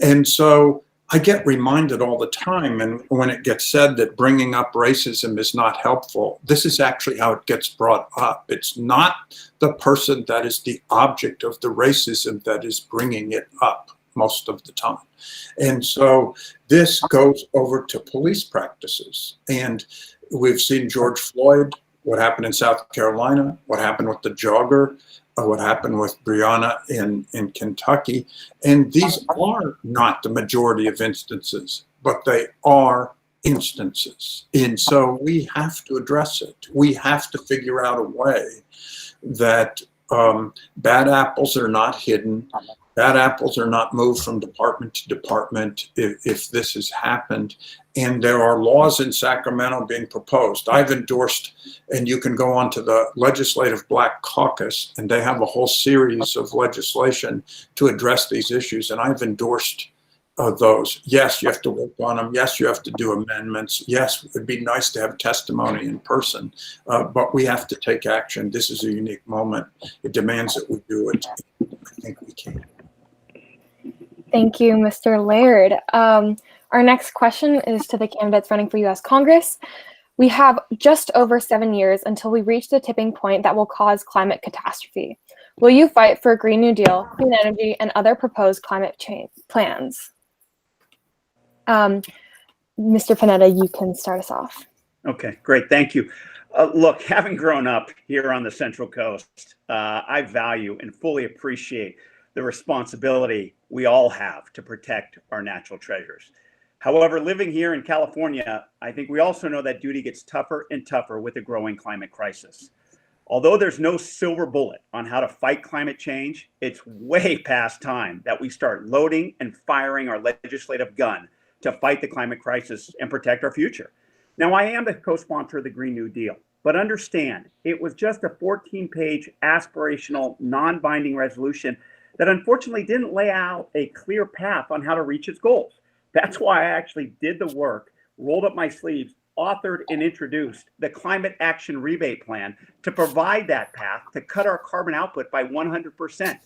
And so I get reminded all the time, and when it gets said that bringing up racism is not helpful, this is actually how it gets brought up. It's not the person that is the object of the racism that is bringing it up most of the time. And so this goes over to police practices. And we've seen George Floyd, what happened in South Carolina, what happened with the jogger, what happened with Breonna in Kentucky. And these are not the majority of instances, but they are instances. And so we have to address it. We have to figure out a way that bad apples are not hidden. Bad apples are not moved from department to department if this has happened. And there are laws in Sacramento being proposed. I've endorsed, and you can go on to the Legislative Black Caucus, and they have a whole series of legislation to address these issues. And I've endorsed those. Yes, you have to work on them. Yes, you have to do amendments. Yes, it'd be nice to have testimony in person, but we have to take action. This is a unique moment. It demands that we do it. I think we can. Thank you, Mr. Laird. Our next question is to the candidates running for U.S. Congress. We have just over 7 years until we reach the tipping point that will cause climate catastrophe. Will you fight for a Green New Deal, clean energy, and other proposed climate change plans? Mr. Panetta, you can start us off. Okay, great. Thank you. Look, having grown up here on the Central Coast, I value and fully appreciate the responsibility we all have to protect our natural treasures. However, living here in California, I think we also know that duty gets tougher and tougher with the growing climate crisis. Although there's no silver bullet on how to fight climate change, it's way past time that we start loading and firing our legislative gun to fight the climate crisis and protect our future. Now, I am the co-sponsor of the Green New Deal, but understand it was just a 14-page aspirational, non-binding resolution that unfortunately didn't lay out a clear path on how to reach its goals. That's why I actually did the work, rolled up my sleeves, authored and introduced the Climate Action Rebate Plan to provide that path to cut our carbon output by 100%.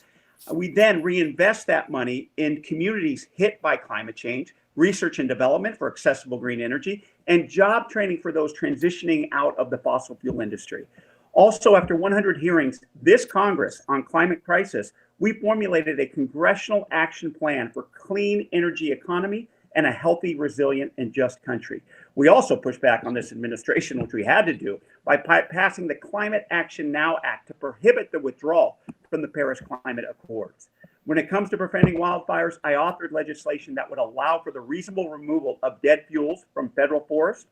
We then reinvest that money in communities hit by climate change, research and development for accessible green energy, and job training for those transitioning out of the fossil fuel industry. Also, after 100 hearings, this Congress on climate crisis, we formulated a congressional action plan for clean energy economy and a healthy, resilient, and just country. We also pushed back on this administration, which we had to do, by passing the Climate Action Now Act to prohibit the withdrawal from the Paris Climate Accords. When it comes to preventing wildfires, I authored legislation that would allow for the reasonable removal of dead fuels from federal forests,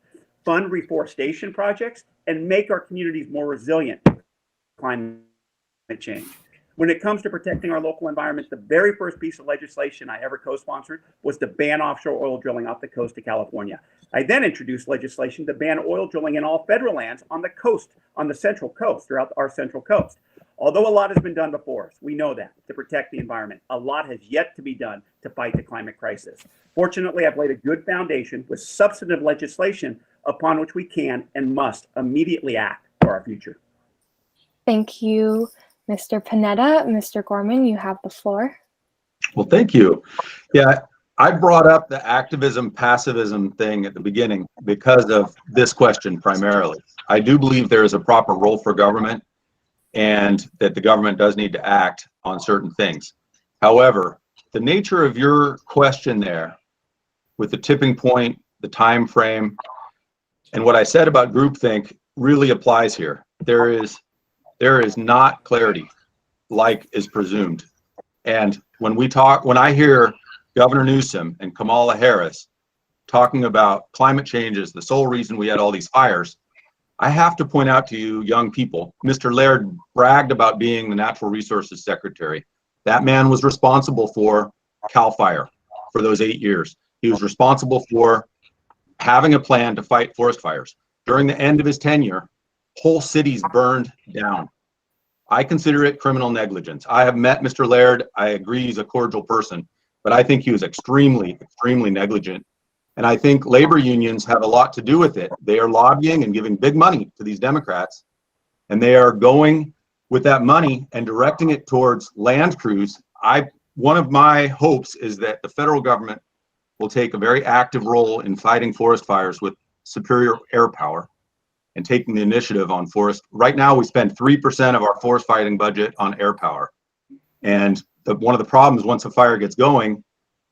fund reforestation projects, and make our communities more resilient to climate change. When it comes to protecting our local environment, the very first piece of legislation I ever co-sponsored was to ban offshore oil drilling off the coast of California. I then introduced legislation to ban oil drilling in all federal lands on the coast, on the Central Coast, throughout our Central Coast. Although a lot has been done before us, we know that, to protect the environment, a lot has yet to be done to fight the climate crisis. Fortunately, I've laid a good foundation with substantive legislation upon which we can and must immediately act for our future. Thank you, Mr. Panetta. Mr. Gorman, you have the floor. Well, thank you. Yeah, I brought up the activism, passivism thing at the beginning because of this question primarily. I do believe there is a proper role for government and that the government does need to act on certain things. However, the nature of your question there with the tipping point, the time frame, and what I said about groupthink really applies here. There is not clarity like is presumed. And when I hear Governor Newsom and Kamala Harris talking about climate change as the sole reason we had all these fires, I have to point out to you young people, Mr. Laird bragged about being the Natural Resources Secretary. That man was responsible for CAL FIRE for those 8 years. He was responsible for having a plan to fight forest fires. During the end of his tenure, whole cities burned down. I consider it criminal negligence. I have met Mr. Laird. I agree he's a cordial person, but I think he was extremely, extremely negligent. And I think labor unions have a lot to do with it. They are lobbying and giving big money to these Democrats, and they are going with that money and directing it towards land crews. One of my hopes is that the federal government will take a very active role in fighting forest fires with superior air power and taking the initiative on forest. Right now, we spend 3% of our forest fighting budget on air power. And one of the problems, once a fire gets going,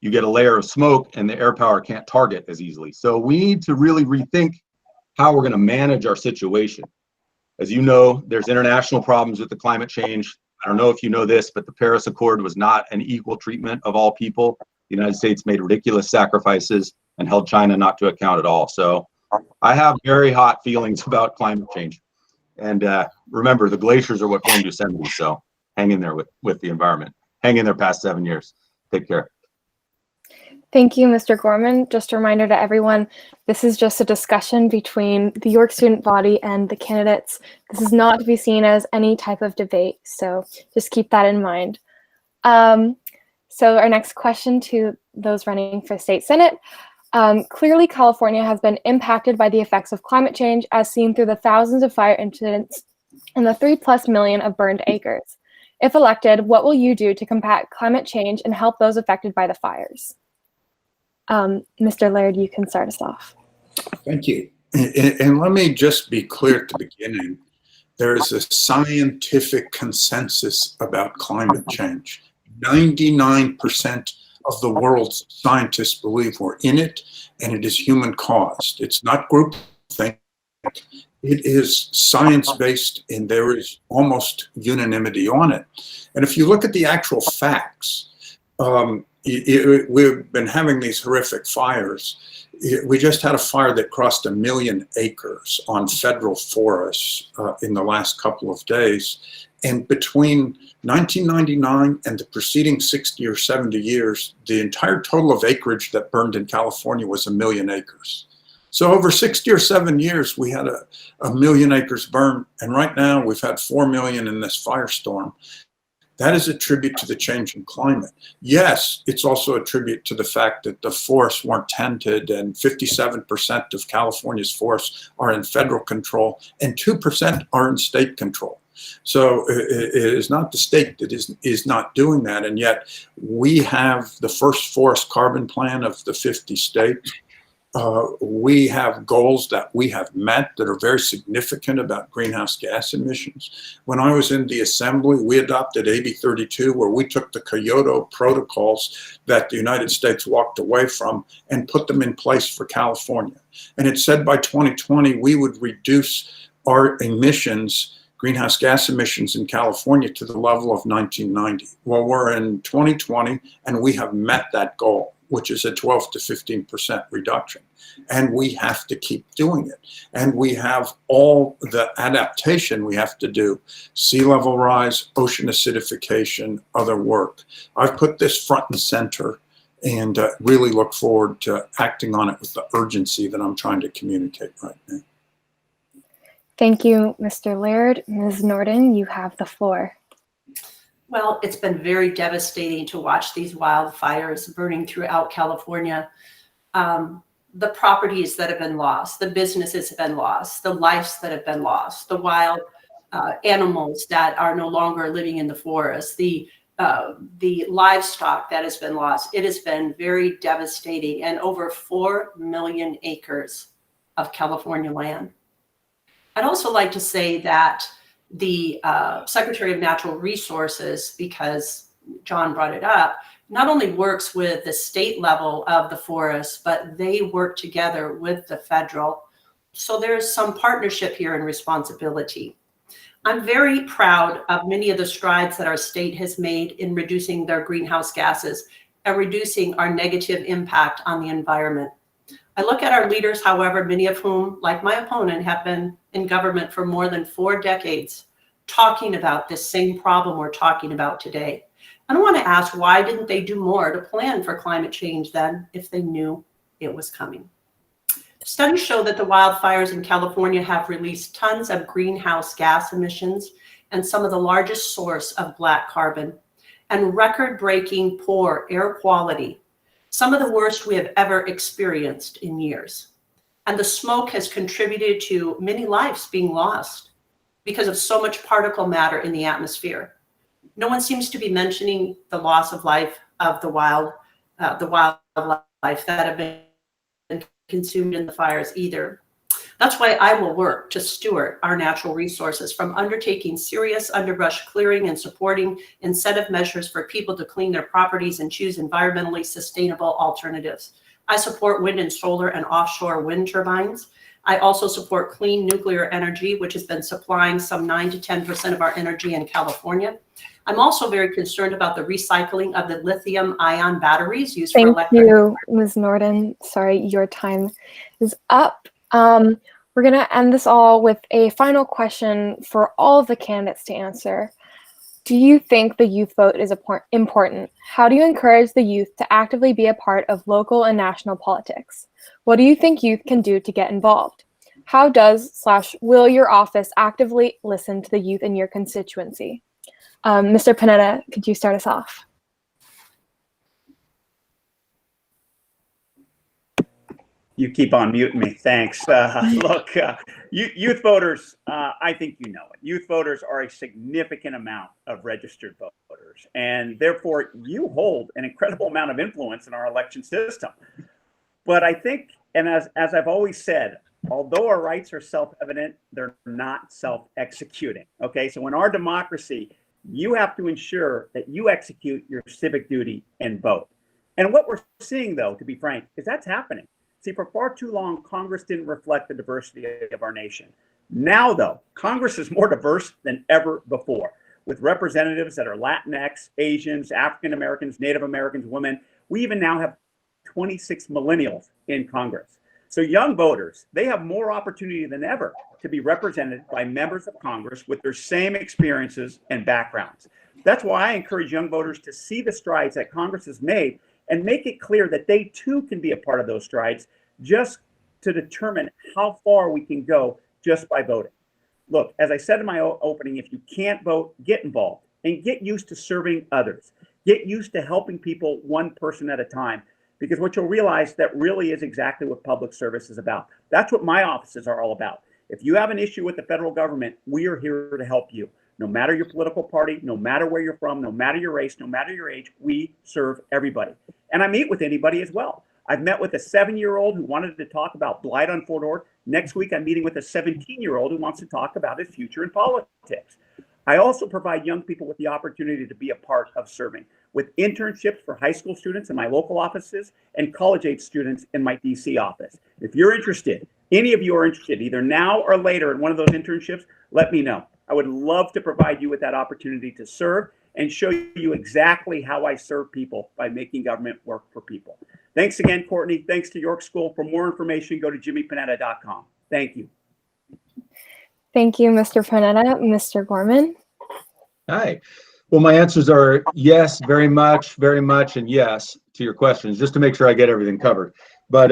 you get a layer of smoke and the air power can't target as easily. So we need to really rethink how we're going to manage our situation. As you know, there's international problems with the climate change. I don't know if you know this, but the Paris Accord was not an equal treatment of all people. The United States made ridiculous sacrifices and held China not to account at all. So I have very hot feelings about climate change. And remember, the glaciers are what formed Yosemite, so hang in there with the environment. Hang in there past 7 years. Take care. Thank you, Mr. Gorman. Just a reminder to everyone, this is just a discussion between the York student body and the candidates. This is not to be seen as any type of debate, so just keep that in mind. So our next question to those running for state senate. Clearly, California has been impacted by the effects of climate change as seen through the thousands of fire incidents and the 3+ million of burned acres. If elected, what will you do to combat climate change and help those affected by the fires? Mr. Laird, you can start us off. Thank you. And let me just be clear at the beginning. There is a scientific consensus about climate change. 99% of the world's scientists believe we're in it, and it is human caused. It's not groupthink. It is science-based, and there is almost unanimity on it. And if you look at the actual facts, we've been having these horrific fires. We just had a fire that crossed 1 million acres on federal forests in the last couple of days. And between 1999 and the preceding 60 or 70 years, the entire total of acreage that burned in California was 1 million acres. So over 60 or 7 years, we had a 1 million acres burn. And right now we've had 4 million in this firestorm. That is a tribute to the change in climate. Yes, it's also a tribute to the fact that the forests weren't tended, and 57% of California's forests are in federal control and 2% are in state control. So it is not the state that is not doing that. And yet we have the first forest carbon plan of the 50 states. We have goals that we have met that are very significant about greenhouse gas emissions. When I was in the assembly, we adopted AB 32, where we took the Kyoto protocols that the United States walked away from and put them in place for California. And it said by 2020, we would reduce our emissions, greenhouse gas emissions in California to the level of 1990. Well, we're in 2020 and we have met that goal, which is a 12 to 15% reduction. And we have to keep doing it. And we have all the adaptation we have to do: sea level rise, ocean acidification, other work. I've put this front and center and really look forward to acting on it with the urgency that I'm trying to communicate right now. Thank you, Mr. Laird. Ms. Nohrden, you have the floor. Well, it's been very devastating to watch these wildfires burning throughout California. The properties that have been lost, the businesses have been lost, the lives that have been lost, the wild animals that are no longer living in the forest, the livestock that has been lost. It has been very devastating, and over 4 million acres of California land. I'd also like to say that the Secretary of Natural Resources, because John brought it up, not only works with the state level of the forest, but they work together with the federal. So there's some partnership here and responsibility. I'm very proud of many of the strides that our state has made in reducing their greenhouse gases and reducing our negative impact on the environment. I look at our leaders, however, many of whom, like my opponent, have been in government for more than 4 decades, talking about this same problem we're talking about today. And I want to ask, why didn't they do more to plan for climate change then if they knew it was coming? Studies show that the wildfires in California have released tons of greenhouse gas emissions and some of the largest source of black carbon, and record-breaking poor air quality, some of the worst we have ever experienced in years. And the smoke has contributed to many lives being lost because of so much particle matter in the atmosphere. No one seems to be mentioning the loss of life of the wildlife that have been consumed in the fires either. That's why I will work to steward our natural resources, from undertaking serious underbrush clearing and supporting incentive measures for people to clean their properties and choose environmentally sustainable alternatives. I support wind and solar and offshore wind turbines. I also support clean nuclear energy, which has been supplying some 9 to 10% of our energy in California. I'm also very concerned about the recycling of the lithium-ion batteries used for Thank electric. you, Ms. Nohrden. Sorry, your time is up. We're going to end this all with a final question for all of the candidates to answer. Do you think the youth vote is important? How do you encourage the youth to actively be a part of local and national politics? What do you think youth can do to get involved? How does/will your office actively listen to the youth in your constituency? Mr. Panetta, could you start us off? You keep on muting me. Thanks. Look, youth voters, I think you know it. Youth voters are a significant amount of registered voters, and therefore you hold an incredible amount of influence in our election system. But I think, and as I've always said, although our rights are self-evident, they're not self-executing. Okay, so in our democracy, you have to ensure that you execute your civic duty and vote. And what we're seeing, though, to be frank, is that's happening. See, for far too long, Congress didn't reflect the diversity of our nation. Now, though, Congress is more diverse than ever before, with representatives that are Latinx, Asians, African Americans, Native Americans, women. We even now have 26 millennials in Congress. So young voters, they have more opportunity than ever to be represented by members of Congress with their same experiences and backgrounds. That's why I encourage young voters to see the strides that Congress has made and make it clear that they too can be a part of those strides, just to determine how far we can go just by voting. Look, as I said in my opening, if you can't vote, get involved and get used to serving others. Get used to helping people one person at a time, because what you'll realize, that really is exactly what public service is about. That's what my offices are all about. If you have an issue with the federal government, we are here to help you. No matter your political party, no matter where you're from, no matter your race, no matter your age, we serve everybody. And I meet with anybody as well. I've met with a 7-year-old who wanted to talk about blight on Fort Ord. Next week, I'm meeting with a 17-year-old who wants to talk about his future in politics. I also provide young people with the opportunity to be a part of serving, with internships for high school students in my local offices and college-age students in my DC office. If you're interested, any of you are interested, either now or later in one of those internships, let me know. I would love to provide you with that opportunity to serve and show you exactly how I serve people by making government work for people. Thanks again, Courtney. Thanks to York School. For more information, go to jimmypanetta.com. Thank you. Thank you, Mr. Panetta. Mr. Gorman? Hi. Well, my answers are yes, very much, and yes to your questions, just to make sure I get everything covered. But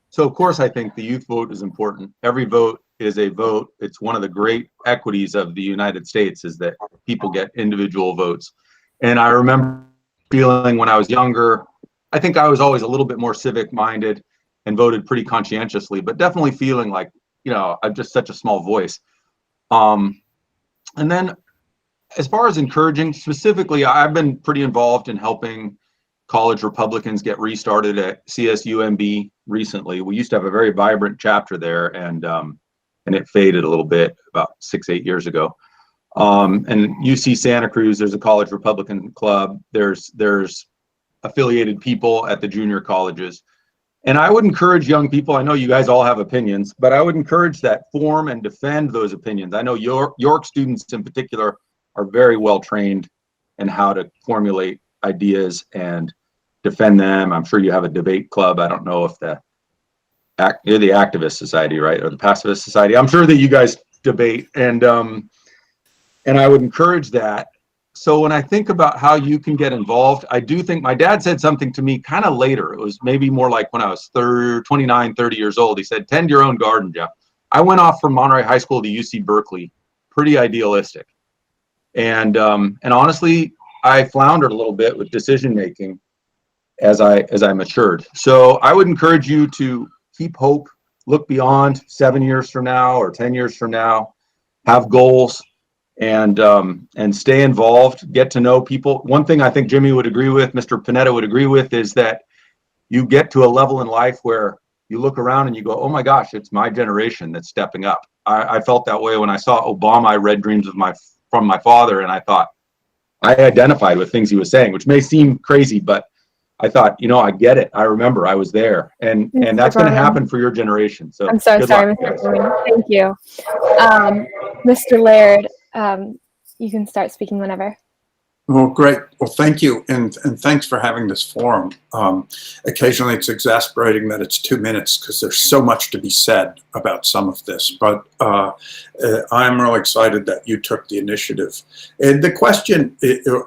so of course, I think the youth vote is important. Every vote is a vote. It's one of the great equities of the United States, is that people get individual votes. And I remember feeling when I was younger, I think I was always a little bit more civic minded and voted pretty conscientiously, but definitely feeling like, you know, I'm just such a small voice. And then as far as encouraging, specifically, I've been pretty involved in helping college Republicans get restarted at CSUMB recently. We used to have a very vibrant chapter there, and it faded a little bit about 6-8 years ago. And UC Santa Cruz, there's a college Republican club. There's affiliated people at the junior colleges. And I would encourage young people, I know you guys all have opinions, but I would encourage that form and defend those opinions. I know York students in particular are very well trained in how to formulate ideas and defend them. I'm sure you have a debate club. I don't know if you're the Activist Society, right? Or the Pacifist Society. I'm sure that you guys debate, and I would encourage that. So when I think about how you can get involved, I do think my dad said something to me kind of later. It was maybe more like when I was 29, 30 years old. He said, tend your own garden, Jeff. I went off from Monterey High School to UC Berkeley, pretty idealistic. And honestly, I floundered a little bit with decision making as I matured. So I would encourage you to keep hope, look beyond 7 years from now or 10 years from now, have goals, and stay involved, get to know people. One thing I think Jimmy would agree with, Mr. Panetta would agree with, is that you get to a level in life where you look around and you go, oh my gosh, it's my generation that's stepping up. I felt that way when I saw Obama. I read Dreams from my father, and I thought I identified with things he was saying, which may seem crazy, but I thought, I get it. I remember I was there, and that's going to happen for your generation. So I'm so good sorry, luck, Mr. guys. Gorman. Thank you. Mr. Laird, you can start speaking whenever. Well, great. Well, thank you. And thanks for having this forum. Occasionally it's exasperating that it's 2 minutes because there's so much to be said about some of this, but I'm really excited that you took the initiative. And the question,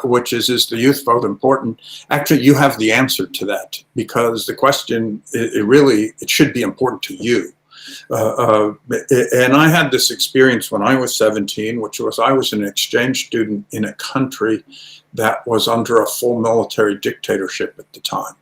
which is the youth vote important? Actually, you have the answer to that, because the question, it should be important to you. And I had this experience when I was 17, which was I was an exchange student in a country that was under a full military dictatorship at the time,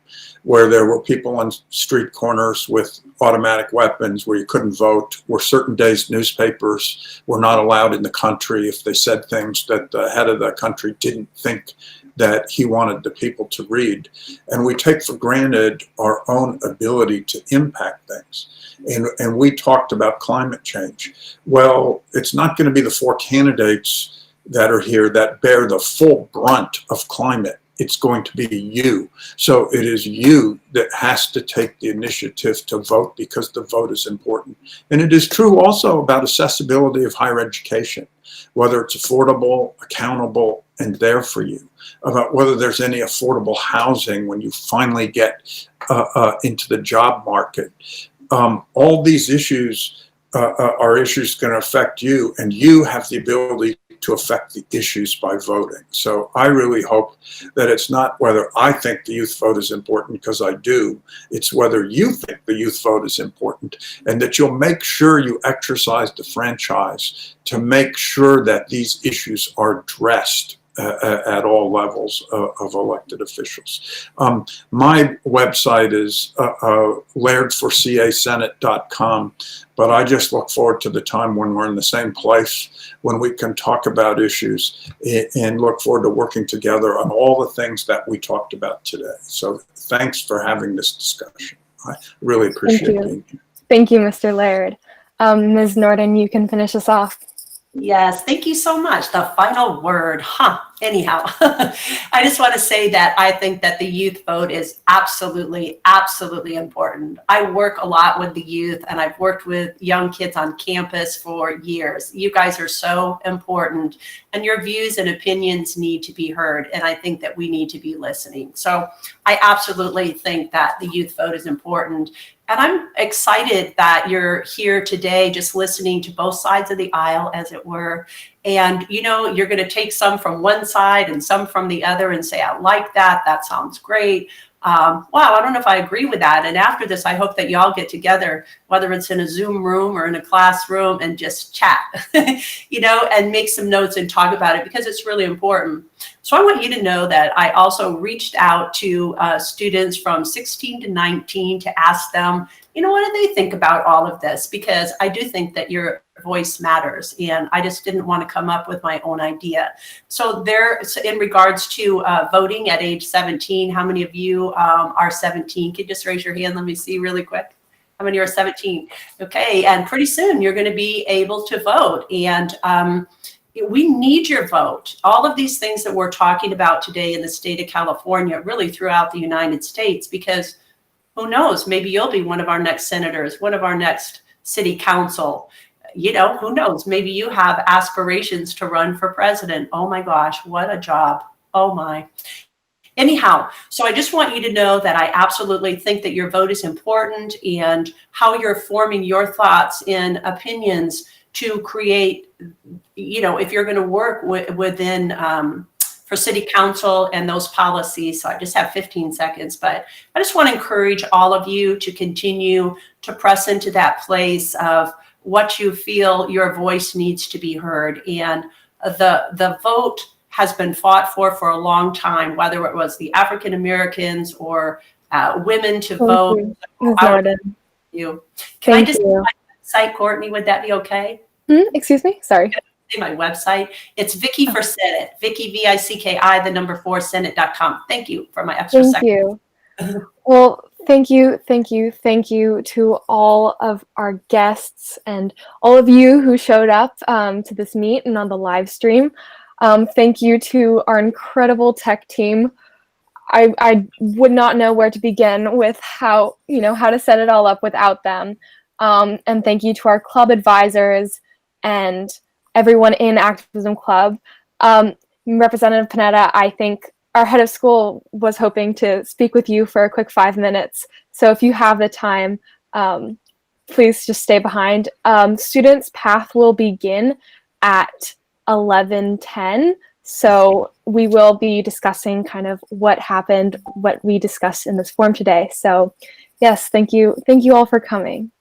where there were people on street corners with automatic weapons, where you couldn't vote, where certain days newspapers were not allowed in the country if they said things that the head of the country didn't think that he wanted the people to read. And we take for granted our own ability to impact things. And we talked about climate change. Well, it's not going to be the 4 candidates that are here that bear the full brunt of climate. It's going to be you. So it is you that has to take the initiative to vote, because the vote is important. And it is true also about accessibility of higher education, whether it's affordable, accountable, and there for you, about whether there's any affordable housing when you finally get into the job market. All these issues are issues going to affect you, and you have the ability to affect the issues by voting. So I really hope that it's not whether I think the youth vote is important, because I do. It's whether you think the youth vote is important, and that you'll make sure you exercise the franchise to make sure that these issues are addressed at all levels of elected officials. My website is lairdforcasenate.com, but I just look forward to the time when we're in the same place, when we can talk about issues, and look forward to working together on all the things that we talked about today. So thanks for having this discussion. I really appreciate being here. Thank you, Mr. Laird. Ms. Nohrden, you can finish us off. Yes, thank you so much. The final word, anyhow, I just want to say that I think that the youth vote is absolutely, absolutely important. I work a lot with the youth, and I've worked with young kids on campus for years. You guys are so important, and your views and opinions need to be heard. And I think that we need to be listening. So I absolutely think that the youth vote is important. And I'm excited that you're here today, just listening to both sides of the aisle, as it were. And, you're going to take some from one side and some from the other and say, I like that. That sounds great. Wow, I don't know if I agree with that. And after this, I hope that y'all get together, whether it's in a Zoom room or in a classroom, and just chat, and make some notes and talk about it, because it's really important. So I want you to know that I also reached out to students from 16 to 19 to ask them, what do they think about all of this? Because I do think that your voice matters, and I just didn't want to come up with my own idea. So in regards to voting at age 17, how many of you are 17? Can you just raise your hand? Let me see really quick. How many are 17? Okay, and pretty soon you're going to be able to vote, and we need your vote. All of these things that we're talking about today in the state of California, really throughout the United States, because who knows, maybe you'll be one of our next senators, one of our next city council. Who knows, maybe you have aspirations to run for president. Oh my gosh, what a job. Oh my. Anyhow, so I just want you to know that I absolutely think that your vote is important, and how you're forming your thoughts and opinions to create, if you're going to work within for city council and those policies. So I just have 15 seconds, but I just want to encourage all of you to continue to press into that place of what you feel your voice needs to be heard. And the vote has been fought for a long time, whether it was the African Americans or women to vote. You. Can I just say my website, Courtney? Would that be okay? Excuse me? Sorry. My website. It's Vicki for Senate. Vicki, VICKI, the number 4, Senate.com. Thank you for my extra second. Thank you. Well, thank you to all of our guests and all of you who showed up to this meet and on the live stream. Thank you to our incredible tech team. I would not know where to begin with how to set it all up without them. And thank you to our club advisors and everyone in Activism Club. Representative Panetta, I think our head of school was hoping to speak with you for a quick 5 minutes. So if you have the time, please just stay behind. Students' path will begin at 11:10. So we will be discussing kind of what happened, what we discussed in this forum today. So yes, thank you all for coming.